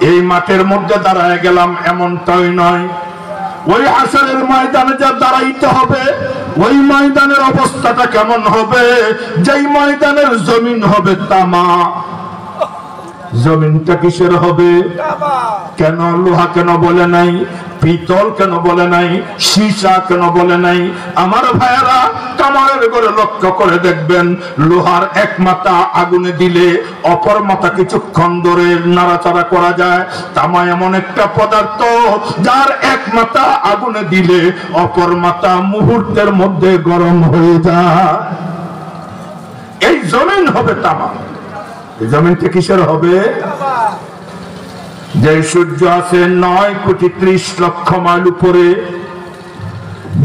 Speaker 1: এই মাঠের মধ্যে দাঁড়ায় গেলাম, এমনটাই নয়। ওই হাসরের ময়দানে যা দাঁড়াইতে হবে, ওই ময়দানের অবস্থাটা কেমন হবে? যেই ময়দানের জমিন হবে তামা। জমিনটা কিসের হবে? কেন লোহা কেন বলে নাই? পিতল কেন বলে নাই, সীসা কেন বলে নাই? আমার ভাইয়েরা, কামারের ঘরে লক্ষ্য করে দেখবেন, লোহার এক মাথা আগুনে দিলে অপর মাথা কিছুক্ষণ ধরে নাড়াচাড়া করা যায়। তামা এমন একটা পদার্থ যার এক মাথা আগুনে দিলে অপর মাথা মুহূর্তের মধ্যে গরম হয়ে যায়। এই জমিন হবে তামা। এই জমিনটা কিসের হবে? যে সূর্য আছে 9,30,00,000 মাইল উপরে,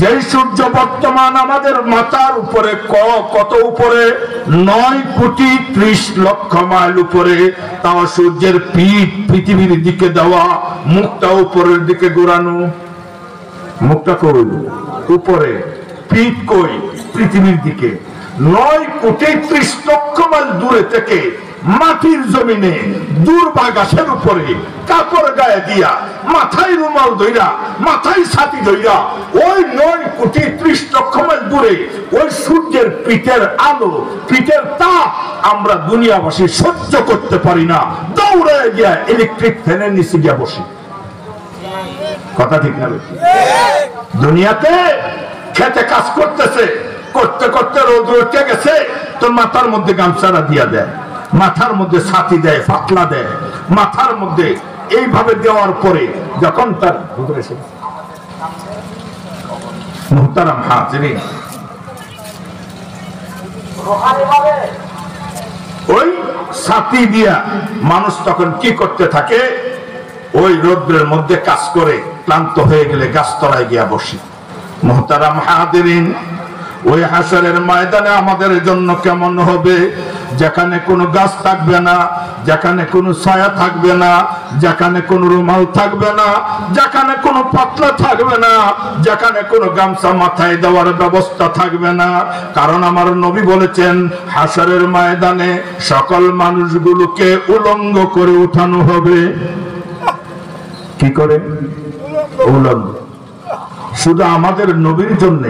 Speaker 1: যে সূর্য বর্তমান আমাদের মাথার উপরে, কত উপরে? 9,30,00,000 মাইল উপরে। তাও সূর্যের পিঠ পৃথিবীর দিকে দেওয়া, মুখটা উপরের দিকে ঘোরানো। মুখটা কই? উপরে। পিঠ কই? পৃথিবীর দিকে। 9,30,00,000 মাইল দূরে থেকে মাটির জমিনে দুর্বা গাছের উপরে কাপড় গায়ে দিয়া, মাথায় রুমাল ধইরা, মাথায় ছাতি ধইরা, ওই 9,30,00,000 মাইল দূরে ওই সূর্যের পিঠের আলো, পিঠের তাপ আমরা দুনিয়াবাসী সহ্য করতে পারি না। দৌড়ে গিয়া ইলেকট্রিক ফ্যানের নিচে গিয়া বসি। কথা ঠিক না? দুনিয়াতে খেতে কাজ করতেছে, করতে করতে রোদ উঠে গেছে, তোর মাথার মধ্যে গামছাটা দিয়া দেয়, মাথার মধ্যে ছাতি দেয়, পাতলা দেয়, মাথার মধ্যে এইভাবে দেওয়ার পরে যখন তার মুহতারাম হাজিরিন, ওই ছাতি দিয়া মানুষ তখন কি করতে থাকে? ওই রৌদ্রের মধ্যে কাজ করে ক্লান্ত হয়ে গেলে গাছতলায় গিয়া বসি। মুহতারাম হাজিরিন, ওই হাসরের ময়দানে আমাদের জন্য কেমন হবে? যেখানে কোনো গাছ থাকবে না, যেখানে কোনো ছায়া থাকবে না, যেখানে কোনো রুমাল থাকবে না, যেখানে কোনো পাতলা থাকবে না, যেখানে কোনো গামছা মাথায় দেওয়ার ব্যবস্থা থাকবে না। কারণ আমার নবী বলেছেন, হাসরের ময়দানে সকল মানুষগুলোকে উলঙ্গ করে উঠানো হবে। কি করে? উলঙ্গ। শুধু আমাদের নবীর জন্য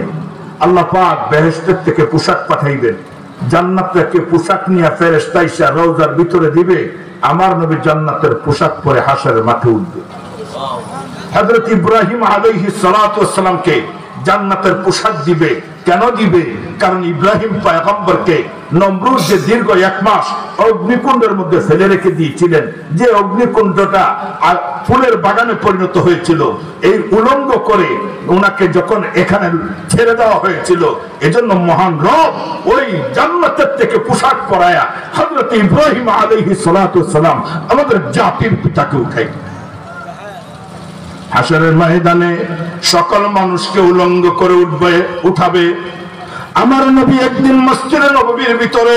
Speaker 1: আল্লাহ পাক বেহেশতের থেকে পোশাক পাঠাইবেন, জান্নাত থেকে পোশাক নিয়ে ফেরেশতা এসে রওজার ভিতরে দিবে। আমার নবী জান্নাতের পোশাক পরে হাসরের মাঠে উঠবে। হযরত ইব্রাহিম আলাইহিস সালাতু ওয়াস সালামকে জান্নাতের পোশাক দিবে। কেন দিবে? কারণ ইব্রাহিম পয়গম্বরকে নমরুদ যে দীর্ঘ 1 মাস অগ্নিকুণ্ডের মধ্যে ফেলে রেখে দিয়েছিলেন, যে অগ্নিকুণ্ডটা ফুলের বাগানে পরিণত হয়েছিল, এই উলঙ্গ করে ওনাকে যখন এখানে ছেড়ে দেওয়া হয়েছিল, এজন্য মহান রব ওই জান্নাতের থেকে পোশাক পরায়া হযরত ইব্রাহিম আলাইহিস সালাতু ওয়াস সালাম আমাদের জাতির পিতাকে উঠাই। হাসরের ময়দানে সকল মানুষকে উলঙ্গ করে উঠাবে। আমার নবী একদিন মসজিদে নববীর ভিতরে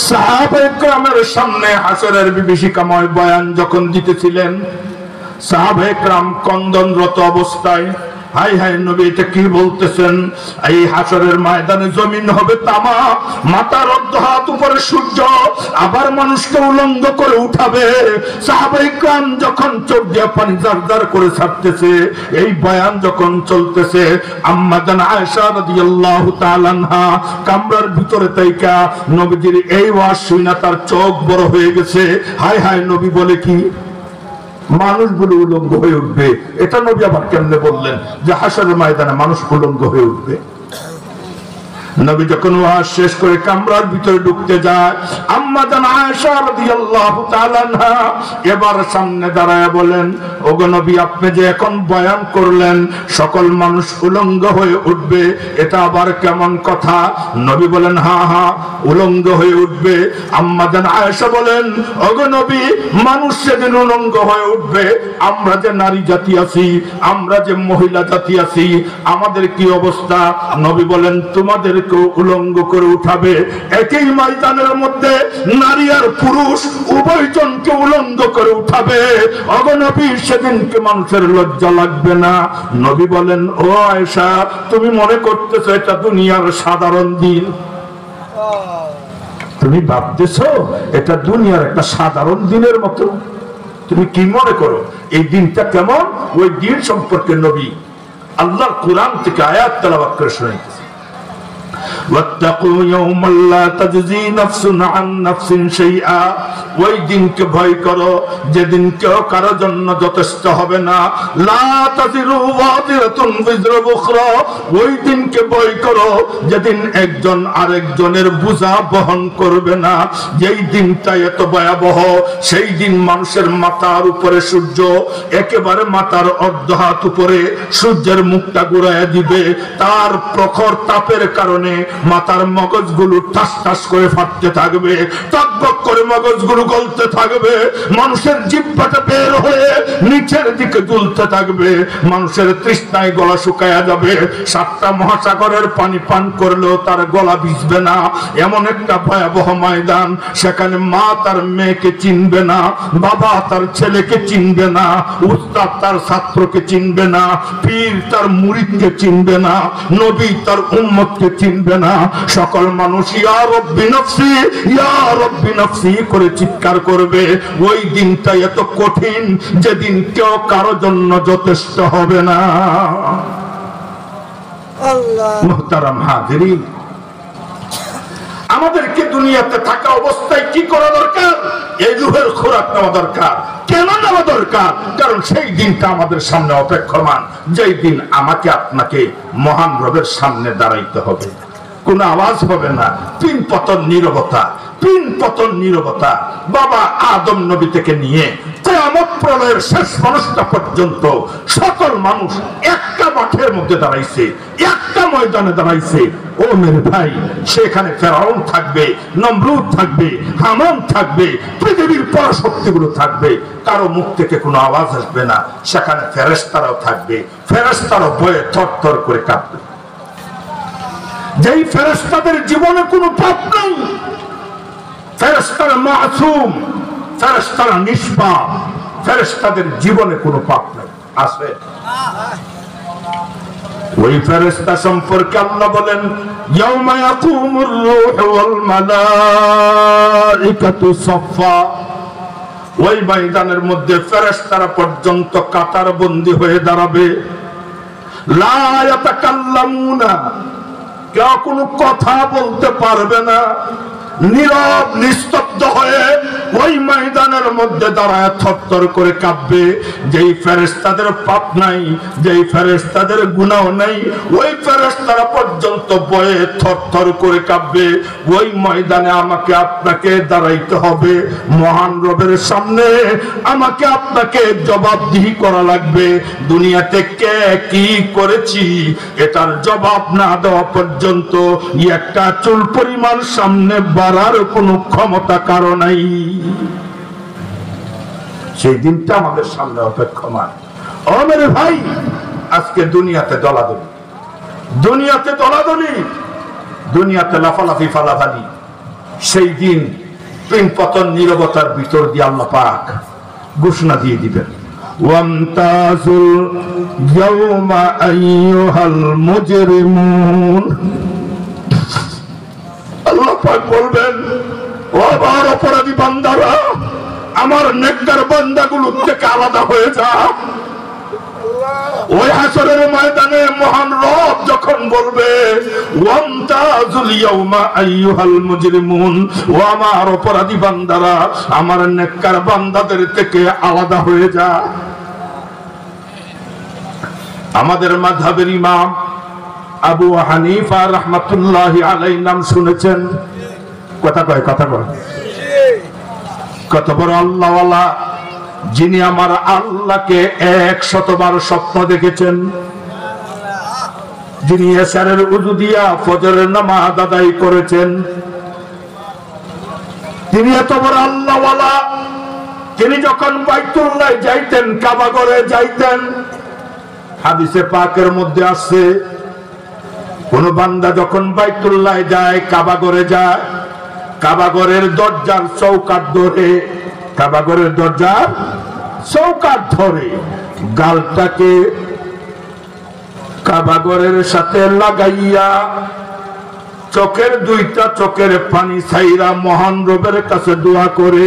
Speaker 1: সাহাবায়ে কেরামের সামনে হাসরের বিভীষিকাময় বয়ান যখন দিতেছিলেন, সাহাবায়ে কেরাম ক্রন্দনরত অবস্থায়, হাই হাই নবী এটা কি বলতেছেন? এই হাসরের ময়দানে জমিন হবে তামা, মাথার অর্ধ হাত উপরে সূর্য, আবার মানুষকে উলঙ্গ করে উঠাবে। সাহাবায়ে কেরাম যখন চোখ দিয়ে পানি জারজার করে ছাড়তেছে, এই বয়ান যখন চলতেছে, আম্মা জান আয়েশা রাদিয়াল্লাহু তাআলা আনহা কামরার ভিতরে তাইকা নবীজির এই ওয়াজ শুনে তার চোখ বড় হয়ে গেছে। হাই হাই নবী বলে কি? মানুষগুলো উলঙ্গ হয়ে উঠবে। এটা নবী আবার কেমনে বললেন যে হাসরের ময়দানে মানুষ উলঙ্গ হয়ে উঠবে? নবী যখন ওয়াজ শেষ করে কামরার ভিতরে ঢুকতে যায়, আম্মা জান আয়েশা রাদিয়াল্লাহু তাআলা আনহা এবার সামনে দাঁড়ায় বলেন, ওগো নবী, আপনি যে এখন বয়ান করলেন সকল মানুষ উলঙ্গ হয়ে উঠবে, এটা আবার কেমন কথা? নবী বলেন, হ্যাঁ হ্যাঁ উলঙ্গ হয়ে উঠবে। আম্মা জান আয়েশা বলেন, ওগো নবী, মানুষ সেদিন উলঙ্গ হয়ে উঠবে, আমরা যে নারী জাতি আছি, আমরা যে মহিলা জাতি আছি, আমাদের কি অবস্থা? নবী বলেন, তোমাদের উলঙ্গ করে উঠাবে। একই ময়দানের মধ্যে নারী আর পুরুষ উভয়জনকে উলঙ্গ করে উঠাবে। ওগো নবী, সেদিনকে মানুষের লজ্জা লাগবে না? নবী বলেন, ও আয়েশা, তুমি মনে করতেছো এটা দুনিয়ার সাধারণ দিন? তুমি ভাবতেছো এটা দুনিয়ার একটা সাধারণ দিনের মতো? তুমি কি মনে করো এই দিনটা কেমন? ওই দিন সম্পর্কে নবী আল্লাহর কোরআন থেকে আয়াত তেলাওয়াত করে শোনাইতেছে। ওয়াত্তাকু ইয়াওমান লা তাজজি নাফসুন আন নাফসিন শাইআ, ওই দিনকে ভয় করো যেদিন কেউ কারো জন্য যথেষ্ট হবে না। লা তাজিরু ওয়াজিরাতুন বিজরা উখরা, ওই দিনকে ভয় করো যেদিন একজন আরেকজনের বোঝা বহন করবে না। যেই দিনটা এত ভয়াবহ, সেই দিন মানুষের মাথার উপরে সূর্য একেবারে মাথার অর্ধ হাত উপরে সূর্যের মুখটা ঘুরাইয়া দিবে। তার প্রখর তাপের কারণে মাথার মগজগুলো ঠাস ঠাস করে ফাটতে থাকবে, টকবক করে মগজগুলো গলতে থাকবে, মানুষের জিহ্বাটা বের হয়ে নিচের দিকে দুলতে থাকবে, মানুষের তৃষ্ণায় গলা শুকায়া যাবে। 7টা মহাসাগরের পানি পান করলেও তার গলা ভিজবে না, এমন একটা ভয়াবহ ময়দান। সেখানে মা তার মেয়েকে চিনবে না, বাবা তার ছেলেকে চিনবে না, উস্তাদ তার ছাত্রকে চিনবে না, পীর তার মুরিদকে চিনবে না, নবী তার উম্মতকে চিনবে না। সকল মানুষ ইয়া রব্বি নফসি, ইয়া রব্বি নফসি করে চিৎকার করবে। ওই দিনটা এত কঠিন যেদিন কেউ কারো জন্য যথেষ্ট হবে না। আল্লাহ মুহতারাম হাজিরিন, আমাদেরকে দুনিয়াতে থাকা অবস্থায় কি করা দরকার? এই রূহের খোরাক নেওয়া দরকার। কেন নেওয়া দরকার? কারণ সেই দিনটা আমাদের সামনে অপেক্ষমান, যেই দিন আমাকে আপনাকে মহান রবের সামনে দাঁড়াইতে হবে। কোনো আওয়াজ হবে না, পিন পতন নীরবতা, পিন পতন নীরবতা। বাবা আদম নবী থেকে নিয়ে কিয়ামত প্রলয়ের শেষ মানুষটা পর্যন্ত সকল মানুষ একটা মাঠের মধ্যে দাঁড়াইছে, একটা ময়দানে দাঁড়াইছে। ও মেরে ভাই, সেখানে ফেরাউন থাকবে, নমরুদ থাকবে, হামান থাকবে, পৃথিবীর পরাশক্তিগুলো থাকবে। কারো মুখ থেকে কোনো আওয়াজ আসবে না। সেখানে ফেরেশতারাও থাকবে, ফেরেশতারাও ভয়ে থরথর করে কাঁপবে। যেই ফেরেশতাদের জীবনে কোনো পাপ নেই, ফেরেশতারা মাসুম, ফেরেশতারা নিষ্পাপ, ফেরেশতাদের জীবনে কোনো পাপ নেই। আছে ওই ফেরেশতা সম্পর্কে আল্লাহ বলেন, ইয়াউমা ইয়াকুমুর রূহু ওয়াল মালাইকাতু সাফফা, ওই ময়দানের মধ্যে ফেরেশতারা পর্যন্ত কাতার বন্দী হয়ে দাঁড়াবে। লা ইয়াতাকাল্লামুনা, কেউ কোনো কথা বলতে পারবে না, নীরব নিস্তব্ধ হয়ে ওই ময়দানের মধ্যে দাঁড়ায় থরথর করে কাঁপবে। যেই ফেরেশতাদের পাপ নাই, যেই ফেরেশতাদের গুনাহ নাই, ওই ফেরেশতারা পর্যন্ত ভয়ে থরথর করে কাঁপবে। ওই ময়দানে আমাকে আপনাকে দাঁড়াইতে হবে, মহান রবের সামনে আমাকে আপনাকে জবাবদিহি করা লাগবে। দুনিয়াতে কে কি করেছি এটার জবাব না দেওয়া পর্যন্ত একটা চুল পরিমাণ সামনে বাড়ার কোনো ক্ষমতা কারো নাই। সেই দিনটা আমাদের সামনে অপেক্ষমান। ও মেরে ভাই, আজকে দুনিয়াতে দলাদলি, দুনিয়াতে দলাদলি, দুনিয়াতে লাফালাফি ফালাফালি। সেই দিন পিন পতন নীরবতার ভিতর দিয়ে আল্লাহ পাক ঘোষণা দিয়ে দিবেন, ওয়ামতাজুল ইয়াউমা আইয়ুহাল মুজরিমুন। আল্লাহ পাক বলবেন, ও আমার অপরাধী বান্দারা, আমার নেককার বান্দাগুলোর থেকে আলাদা হয়ে যা। ওই হাসরের ময়দানে মহান রব যখন বলবে, ওয়ামতাজুল ইয়াউমা আইয়ুহাল মুজরিমুন, ও আমার অপরাধী বান্দারা, আমার নেককার বান্দাদের থেকে আলাদা হয়ে যা। আমাদের মাযহাবের ইমাম আবু হানিফা রাহমাতুল্লাহি আলাইহি নাম শুনেছেন? কথা কয়, কথা কয়। কত বড় আল্লাহওয়ালা, যিনি আমার আল্লাহকে 100 বার স্বপ্ন দেখেছেন, যিনি এশারের উযু দিয়া ফজরের নামাজ আদায় করেছেন। তিনি এত বড় আল্লাহওয়ালা, তিনি যখন বাইতুল্লাহ যাইতেন, কাবা ঘরে যাইতেন, হাদিসে পাকের মধ্যে আছে, কোন বান্দা যখন বাইতুল্লাহ যায়, কাবা ঘরে যায়, কাবা ঘরের দরজার চৌকাঠ ধরে, কাবা ঘরের দরজার চৌকাঠ ধরে গালটাকে কাবা ঘরের সাথে লাগাইয়া চোখের দুইটা চোখের পানি ছাইরা মহান রবের কাছে দোয়া করে,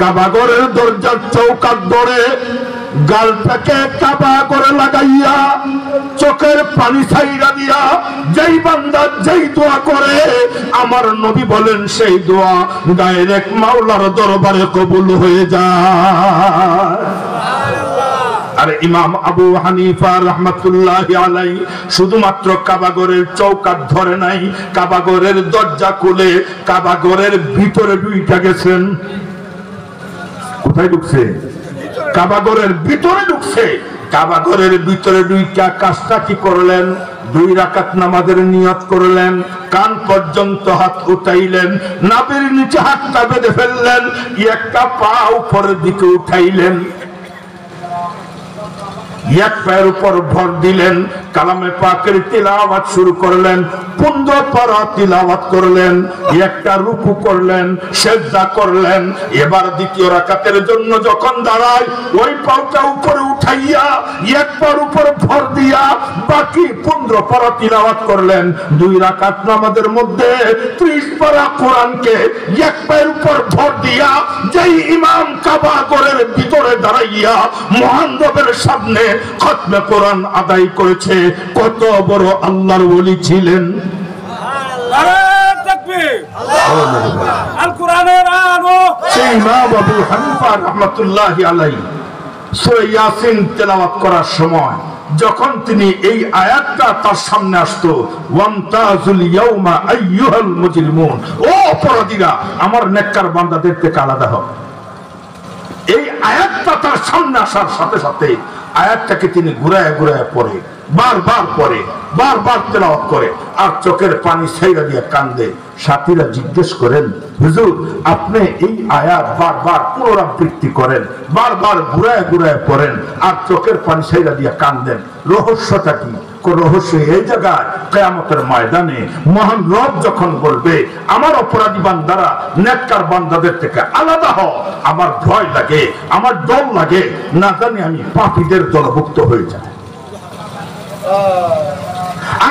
Speaker 1: কাবা ঘরের দরজার চৌকাঠ ধরে গালটাকে কাবা করে লাগাইয়া চোখের পানি ছাইরা দিয়া যেই বান্দা যেই দোয়া করে আমার নবী বলেন সেই দোয়া ডাইরেক্ট মাওলার দরবারে কবুল হয়ে যায়। আর ইমাম আবু হানিফা রাহমাতুল্লাহি আলাইহি শুধুমাত্র কাবাগরের চৌকাঠ ধরে নাই, কাবাগরের দরজা খুলে কাবাগরের ভিতরে ঢুকে গেছেন। কোথায় ঢুকছে? কাবাগরের ভিতরে ঢুকছে। কাবাগরের ভিতরে ঢুইকা কাজটা কি করলেন? 2 রাকাত নামাজের নিয়ত করলেন, কান পর্যন্ত হাত উঠাইলেন, নাভির নিচে হাতটা বেঁধে ফেললেন, একটা পা উপরের দিকে উঠাইলেন, এক পায়ের উপর ভর দিলেন, কালামে পাকের তিলাওয়াত শুরু করলেন, 15 পারা তিলাওয়াত করলেন, একটা রুকু করলেন, সিজদা করলেন। এবার দ্বিতীয় রাকাতের জন্য যখন দাঁড়ায় ওই পাটা উপরে উঠাইয়া এক পার উপর ভর দিয়া বাকি 15 পারা তিলাওয়াত করলেন। 2 রাকাত নামাজের মধ্যে 30 পারা কোরআনকে এক পায়ের উপর ভর দিয়া যেই ইমাম কাবা ঘরের ভিতরে দাঁড়াইয়া মহান রবের সামনে খতমে কোরআন আদায় করেছে, কত বড় আল্লাহর ওলি ছিলেন। সেই ইমাম আবু হানিফা রাহমাতুল্লাহি আলাইহি সূরা ইয়াসিন তেলাওয়াত করার সময় যখন তিনি এই আয়াতটা তার সামনে আসতো, ওয়ামতাজুল ইয়াউমা আইয়ুহাল মুজরিমুন, ও অপরাধীরা আমার নেককার বান্দাদের থেকে আলাদা হও, এই আয়াতটা তার সামনে আসার সাথে সাথে আয়াতটাকে তিনি ঘুরায় ঘুরায় পড়ে, বারবার পড়ে, বারবার তেলাওয়াত করে আর চোখের পানি ছাইরা দিয়ে কান্দে। সাথীরা জিজ্ঞেস করেন, হুজুর আপনি এই আয়াত বারবার পুনরাবৃত্তি করেন, বারবার ঘুরায় ঘুরায় পড়েন আর চোখের পানি ছাইরা দিয়ে কান্দেন, রহস্যটা কি? রহস্য এই জায়গায় কিয়ামতের ময়দানে মহান রব যখন বলবে আমার অপরাধী বান্দারা নেককার বান্দাদের থেকে আলাদা হও, আমার ভয় লাগে, আমার ডর লাগে, না জানি আমি পাপীদের দলভুক্ত হয়ে যাই।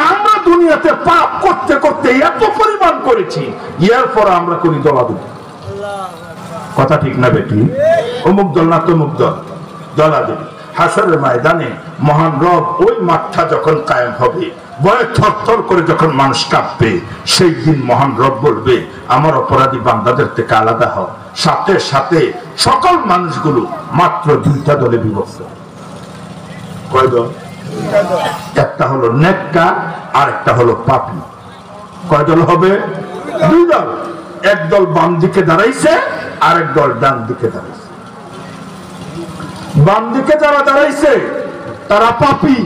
Speaker 1: আমরা দুনিয়াতে পাপ করতে করতে এত পরিমাণ করেছি, এরপর আমরা করি দলাদলি। কথা ঠিক না বেটি? অমুক দল না তমুক দল, দলাদলি। হাসরের ময়দানে মহান রব ওই মাঠটা যখন কায়েম হবে, ভয়ে থরথর করে যখন মানুষ কাঁপবে, সেই দিন মহান রব বলবে আমার অপরাধী বান্দাদের থেকে আলাদা হও। সাথে সাথে সকল মানুষগুলো মাত্র 2টা দলে বিভক্ত। কয় দল? একটা হলো নেককার আর একটা হলো পাপী। কয় দল হবে? 2 দল। এক দল বাম দিকে দাঁড়াইছে আর এক দল ডান দিকে দাঁড়াইছে। বাম দিকে যারা দাঁড়াইছে তারা পাপী,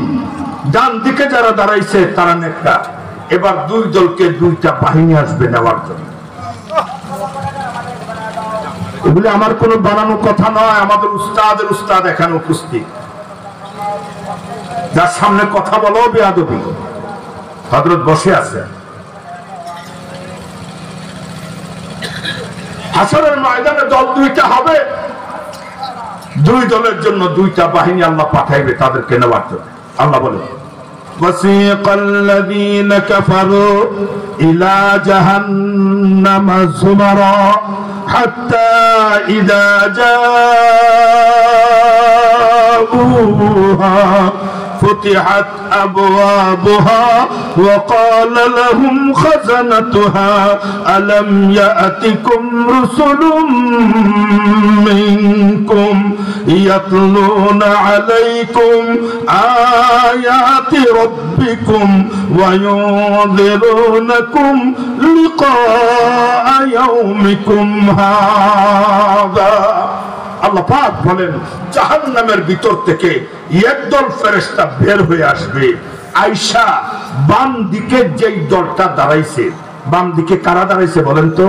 Speaker 1: ডান দিকে যারা দাঁড়াইছে তারা নেককার। এবার 2 দলকে 2টা বাহিনী আসবে নেওয়ার জন্য। এগুলি আমার কোনো বানানো কথা নয়, আমাদের উস্তাদের উস্তাদ এখানে উপস্থিত, যার সামনে কথা বলো বেয়াদবি। হযরত বসে আছে। হাসরের ময়দানে দল 2টা হবে, 2 দলের জন্য 2টা বাহিনী আল্লাহ পাঠাইবে তাদেরকে নেওয়ার জন্য। আল্লাহ বলে وَسِيقَ الَّذِينَ كَفَرُوا إِلَى جَهَنَّمَ زُمَرًا حَتَّى إِذَا جَاءُوهَا فُتِحَتْ أَبْوَابُهَا وَقَالَ لَهُمْ خَزَنَتُهَا أَلَمْ يَأْتِكُمْ رُسُلٌ مِّنكُمْ يَتْلُونَ عَلَيْكُمْ آيَاتِ رَبِّكُمْ وَيُنذِرُونَكُمْ لِقَاءَ يَوْمِكُمْ هَذَا। আল্লাহ পাক বলেন জাহান্নামের ভিতর থেকে একদল ফেরেশতা বের হয়ে আসবে, আয়েশা বাম দিকে যেই দলটা দাঁড়াইছে, বাম দিকে কারা দাঁড়াইছে বলেন তো?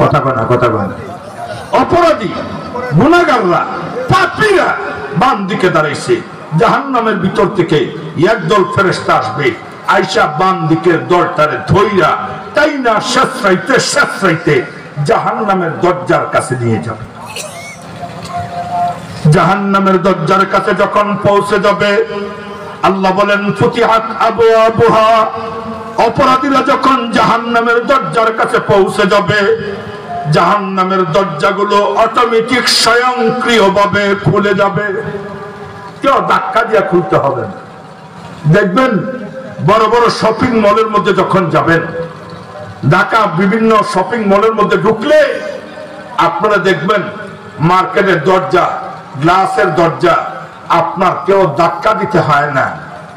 Speaker 1: কথা বলা, কথা বলা। অপরাধী, গুনাহগাররা, পাপীরা বাম দিকে দাঁড়াইছে। জাহান্নামের ভিতর থেকে একদল ফেরেশতা আসবে, আয়েশা বাম দিকের দলটারে ধইরা তাইনা শেষরাইতে শেষরাইতে জাহান্নামের দরজার কাছে নিয়ে যাবে। জাহান্নামের দরজার কাছে যখন পৌঁছে যাবে, আল্লাহ বলেন ফুতিহাত আবওয়াবুহা, অপরাধীরা যখন জাহান্নামের দরজার কাছে পৌঁছে যাবে, জাহান্নামের দরজাগুলো অটোমেটিক স্বয়ংক্রিয়ভাবে খুলে যাবে, কেউ ধাক্কা দিয়ে খুলতে হবে না। দেখবেন বড় বড় শপিং মলের মধ্যে যখন যাবেন, ঢাকা বিভিন্ন শপিং মলের মধ্যে ঢুকলে আপনারা দেখবেন মার্কেটের দরজা, গ্লাসের দরজা, আপনার কেউ ধাক্কা দিতে হয় না,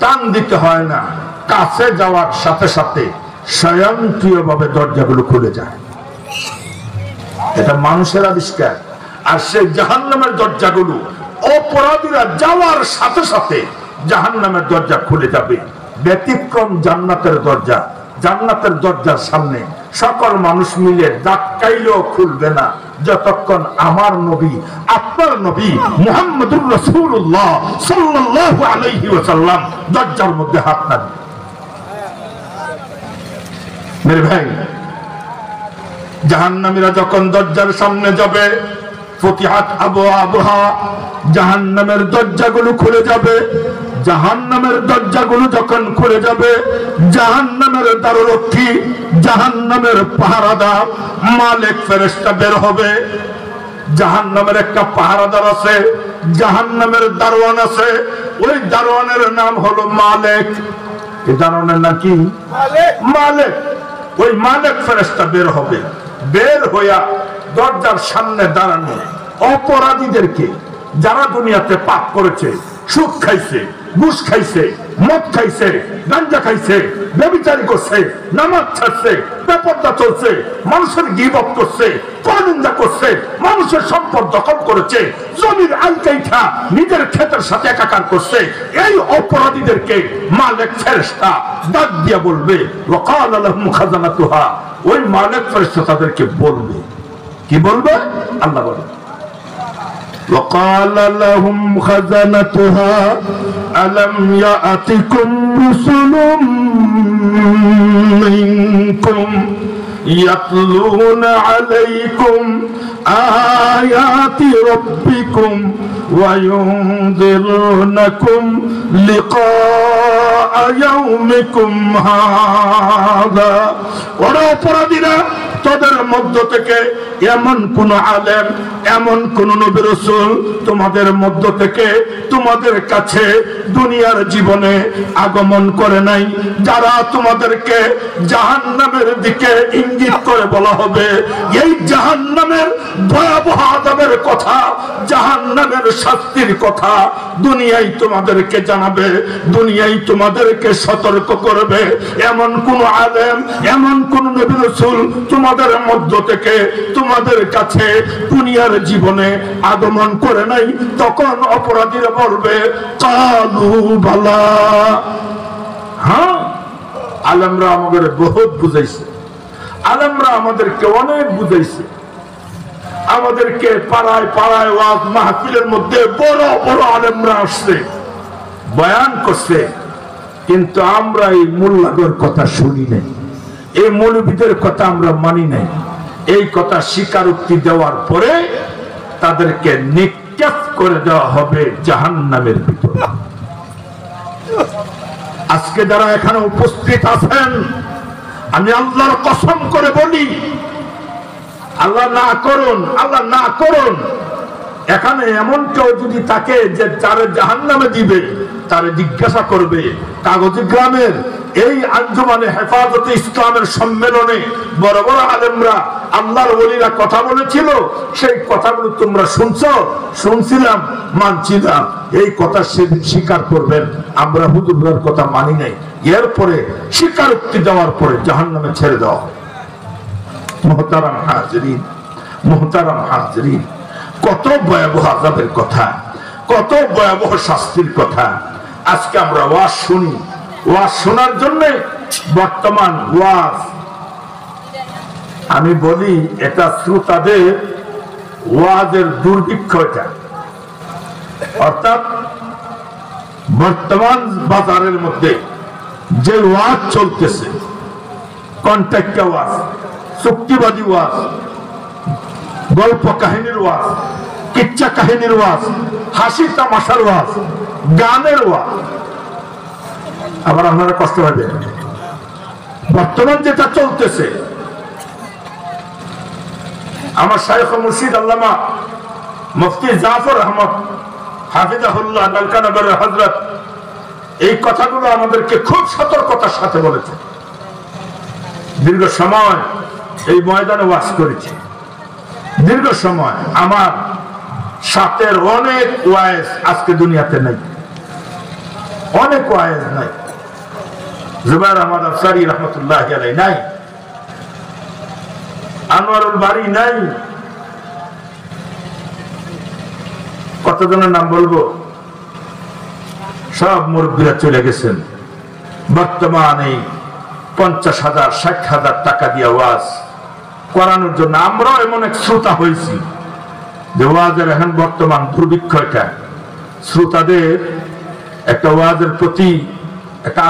Speaker 1: টান দিতে হয় না, কাছে যাওয়ার সাথে সাথে স্বয়ংক্রিয়ভাবে দরজাগুলো খুলে যায়। এটা মানুষের আবিষ্কার। আর সেই জাহান্নামের দরজাগুলো অপরাধীরা যাওয়ার সাথে সাথে জাহান্নামের দরজা খুলে যাবে। ব্যতিক্রম জান্নাতের দরজা। জান্নাতের দরজার সামনে সকল মানুষ মিলে ধাক্কাইলেও খুলবে না যতক্ষণ আমার নবী, আপনার নবী মুহাম্মদুর রাসূলুল্লাহ সাল্লাল্লাহু আলাইহি ওয়াসাল্লাম দরজার মধ্যে হাত না দিবে। মেরে ভাই, জাহান্নামীরা যখন দরজার সামনে যাবে, ফতিহাত আবওয়াবুহা, জাহান্নামের দরজাগুলো খুলে যাবে। জাহান্নামের দরজাগুলো যখন খুলে যাবে, জাহান্নামের দ্বাররক্ষী, জাহান্নামের পাহারাদার মালিক ফেরেশতা বের হবে। জাহান্নামের একটা পাহারাদার আছে, জাহান্নামের দারোয়ান আছে, ওই দারোয়ানের নাম হলো মালিক। এই দারোয়ানের নাম কি? মালিক। ওই মালিক ফেরেশতা বের হবে। বের হইয়া দরজার সামনে দাঁড়ানো অপরাধীদেরকে, যারা দুনিয়াতে পাপ করেছে, সুদ খাইছে, ঘুষ খাইছে, মদ খাইছে, গাঞ্জা খাইছে, ব্যভিচারী করছে, নামাজ ছাড়ছে, বেপরদা চলছে, মানুষের গীবত করছে, পরনিন্দা করছে, মানুষের সম্পদ দখল করেছে, জমির আলকাইঠা নিজের ক্ষেতের সাথে একাকার করছে, এই অপরাধীদেরকে মালিক ফেরেশতা ডাক দিয়া বলবে, ওয়াকালা লাহুম খাজানাতুহা, ওই মালিক ফেরেশতা তাদেরকে বলবে, কি বলবে? আল্লাহ বলে, وقال لهم خزنتها ألم يأتكم رسل منكم يتلون عليكم آيات ربكم وينذرونكم لقاء يومكم هذا। ওরা অপরাধীরা তাদের মধ্য থেকে এমন কোন আলেম, এমন কোন নবী রাসূল তোমাদের মধ্য থেকে তোমাদের কাছে দুনিয়ার জীবনে আগমন করে নাই, যারা তোমাদেরকে জাহান্নামের দিকে ইঙ্গিত করে বলা হবে, এই জাহান্নামের ভয়াবহ আযাবের কথা, জাহান্নামের শাস্তির কথা দুনিয়ায় তোমাদেরকে জানাবে, দুনিয়ায় তোমাদেরকে সতর্ক করবে। এমন কোন আলেম, এমন কোন নবী রাসূল তোমাদের মধ্য থেকে তোমাদের কাছে দুনিয়ার জীবনে আগমন করে নাই। তখন অপরাধীরা বলবে, কালু বালা, হ্যাঁ, আলেমরা আমাদের বহুত বুঝাইছে, আলেমরা আমাদেরকে অনেক বুঝাইছে, আমাদেরকে পাড়ায় পাড়ায় ওয়াজ মাহফিলের মধ্যে বড় বড় আলেমরা আসছে, বয়ান করছে, কিন্তু আমরা এই মোল্লাদের কথা শুনি নাই, এই মৌলবীদের কথা আমরা মানি নাই। এই কথা স্বীকারোক্তি দেওয়ার পরে তাদেরকে নিক্ষেপ করে দেওয়া হবে জাহান্নামের ভিতরে। আজকে যারা এখানে উপস্থিত আছেন, আমি আল্লাহর কসম করে বলি, আল্লাহ না করুন, আল্লাহ না করুন, এখানে এমন কেউ যদি থাকে যে যারা জাহান্নামে দিবে, তারে জিজ্ঞাসা করবে, কাগজি গ্রামের এই আঞ্জুমানে হেফাজতে ইসলামের সম্মেলনে বড় বড় আলেমরা, আল্লাহর ওলিরা কথা বলেছিল, সেই কথাগুলো তোমরা শুনছো? শুনছিলাম, মানছিলাম। এই কথা সেদিন স্বীকার করবেন, আমরা হুজুরের কথা মানি নাই। এরপরে স্বীকারোক্তি দেওয়ার পরে জাহান্নামে ছেড়ে দেওয়া। মুহতারাম হাজরিন, মুহতারাম হাজরিন, কত ভয়াবহ আযাবের কথা, কত ভয়াবহ শাস্তির কথা আজকে আমরা ওয়াজ শুনি। ওয়াজ শোনার জন্য বর্তমান ওয়াজ, আমি বলি এটা শ্রোতাদের ওয়াজের দুর্ভিক্ষ। এটা অর্থাৎ বর্তমান বাজারের মধ্যে যে ওয়াজ চলতেছে, কন্ট্রাক্ট ওয়াজ, চুক্তিবাদী ওয়াজ, গল্প কাহিনীর ওয়াজ, কিচ্ছা কাহিনীর ওয়াজ, হাসি তামাশার ওয়াজ, গানের ওয়াজ, আবার আপনারা কষ্ট হবে। বর্তমান যেটা চলতেছে, আমার শাইখ মুর্শিদ আল্লামা মুফতি জাফর আহমদ হাফিজাহুল্লাহ নালকানগর হযরত এই কথাগুলো আমাদেরকে খুব সতর্কতার সাথে বলেছে। দীর্ঘ সময় এই ময়দানে ওয়াজ করেছি, দীর্ঘ সময় আমার সাথের অনেক ওয়াইজ আজকে দুনিয়াতে নেই, অনেক ওয়াইজ নাই। জুবাইর আহমদ আফসারী রহমতুল্লাহি আলাইহি নাই, আনোয়ারুল বারী নাই, কতজনের নাম বলবো, সব মুরব্বীরা চলে গেছেন। বর্তমানে 50,000 60,000 টাকা দিয়ে ওয়াজ করানোর জন্য আমরাও এমন এক শ্রোতা হয়েছি যে ওয়াজের এখন বর্তমান দুর্ভিক্ষ। এটা শ্রোতাদের একটা ওয়াজের প্রতি একটা